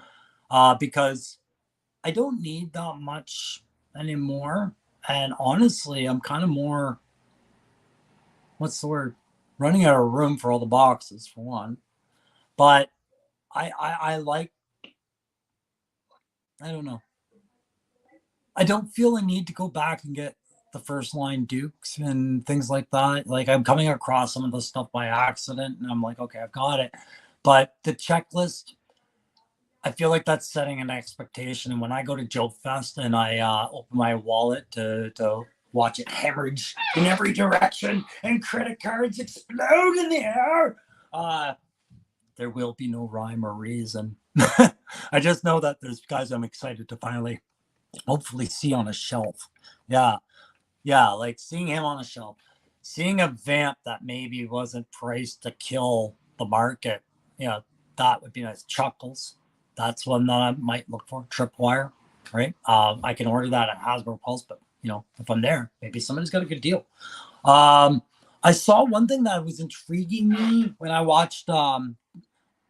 because I don't need that much anymore. And honestly, I'm kind of more, what's the word? Running out of room for all the boxes, for one. But I like, I don't know. I don't feel a need to go back and get the first line dukes and things like that. Like, I'm coming across some of the stuff by accident and I'm like, okay, I've got it. But the checklist, I feel like that's setting an expectation. And when I go to Joe Fest and I open my wallet to watch it hemorrhage in every direction and credit cards explode in the air, there will be no rhyme or reason. I just know that there's guys I'm excited to finally hopefully see on a shelf. Yeah. Yeah. Like seeing him on a shelf, seeing a vamp that maybe wasn't priced to kill the market. That would be nice. Chuckles. That's one that I might look for. Tripwire. Right. I can order that at Hasbro Pulse, but if I'm there, maybe somebody's got a good deal. I saw one thing that was intriguing me when I watched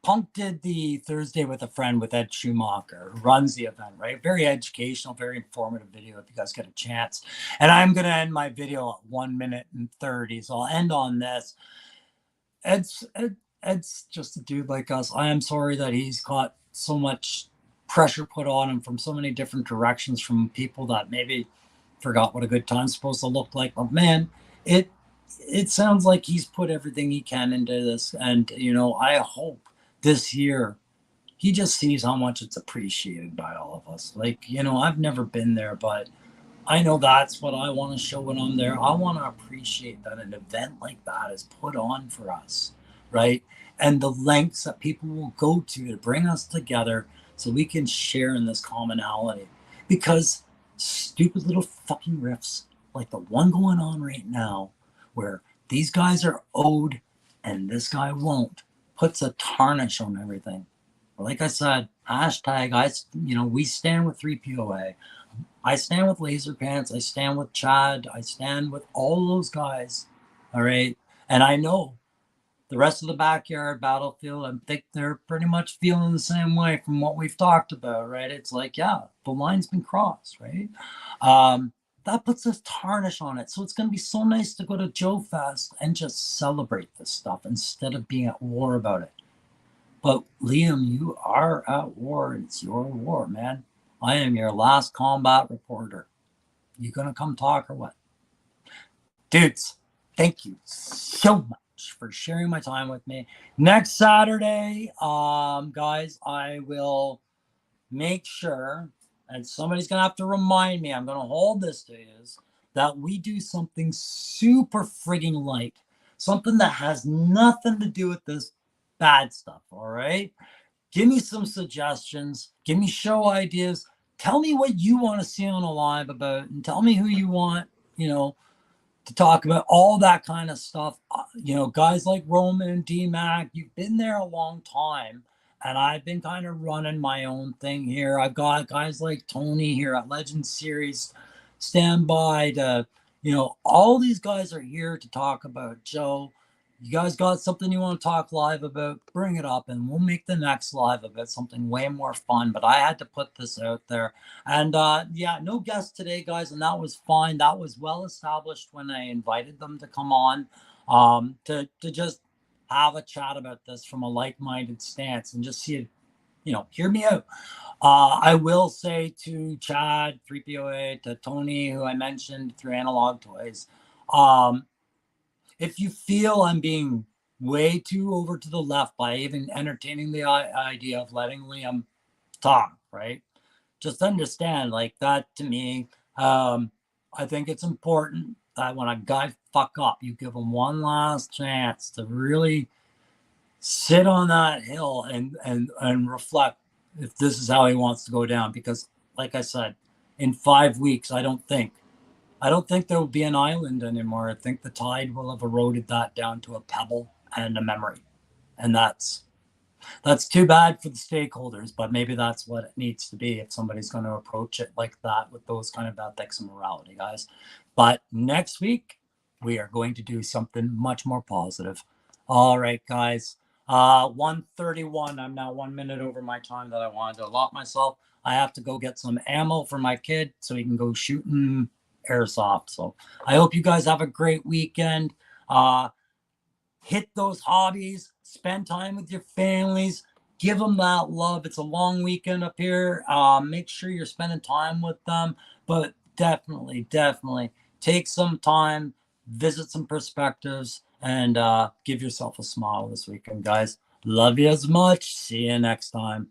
Punk did the Thursday with a Friend with Ed Schumacher, who runs the event, right? Very educational, very informative video if you guys get a chance. And I'm going to end my video at 1 minute and 30. So I'll end on this. Ed's just a dude like us. I am sorry that he's got so much pressure put on him from so many different directions from people that maybe forgot what a good time's supposed to look like. But man, it sounds like he's put everything he can into this. And, I hope this year he just sees how much it's appreciated by all of us. Like, I've never been there, but I know that's what I want to show when I'm there. I want to appreciate that an event like that is put on for us, right? And the lengths that people will go to bring us together so we can share in this commonality. Because stupid little fucking riffs like the one going on right now, where these guys are owed and this guy won't, puts a tarnish on everything. Like I said, hashtag, we stand with 3POA. I stand with Laser Pants. I stand with Chad. I stand with all those guys. All right. And I know the rest of the backyard battlefield, I think they're pretty much feeling the same way from what we've talked about, right? It's like, yeah, the line's been crossed, right? That puts a tarnish on it. So it's going to be so nice to go to Joe Fest and just celebrate this stuff instead of being at war about it. But Liam, you are at war. It's your war, man. I am your last combat reporter. You going to come talk or what? Dudes, thank you so much for sharing my time with me. Next Saturday, guys, I will make sure, and somebody's going to have to remind me, I'm going to hold this to you, that we do something super frigging light. Something that has nothing to do with this bad stuff, all right? Give me some suggestions. Give me show ideas. Tell me what you want to see on a live about, and tell me who you want, you know, to talk about all that kind of stuff. Guys like Roman and D-Mac, you've been there a long time, and I've been kind of running my own thing here. I've got guys like Tony here at Legend Series, stand by to, all these guys are here to talk about. Joe, you guys got something you want to talk live about, bring it up, and we'll make the next live about something way more fun. But I had to put this out there. And yeah, no guests today, guys, and that was fine. That was well established when I invited them to come on, to just have a chat about this from a like-minded stance and just see, hear me out. I will say to Chad, 3POA, to Tony, who I mentioned through Analog Toys, if you feel I'm being way too over to the left by even entertaining the idea of letting Liam talk, right? Just understand, like, that to me, I think it's important that when a guy fuck up, you give him one last chance to really sit on that hill and reflect if this is how he wants to go down. Because, like I said, in 5 weeks, I don't think there will be an island anymore. I think the tide will have eroded that down to a pebble and a memory, and that's too bad for the stakeholders, but maybe that's what it needs to be if somebody's going to approach it like that with those kind of ethics and morality, guys. But next week, we are going to do something much more positive. All right, guys. 1:31. I'm now 1 minute over my time that I wanted to allot myself. I have to go get some ammo for my kid so he can go shooting airsoft. So I hope you guys have a great weekend. Hit those hobbies, spend time with your families, give them that love. It's a long weekend up here. Make sure you're spending time with them, but definitely take some time, visit some perspectives, and give yourself a smile this weekend, guys. Love you as much. See you next time.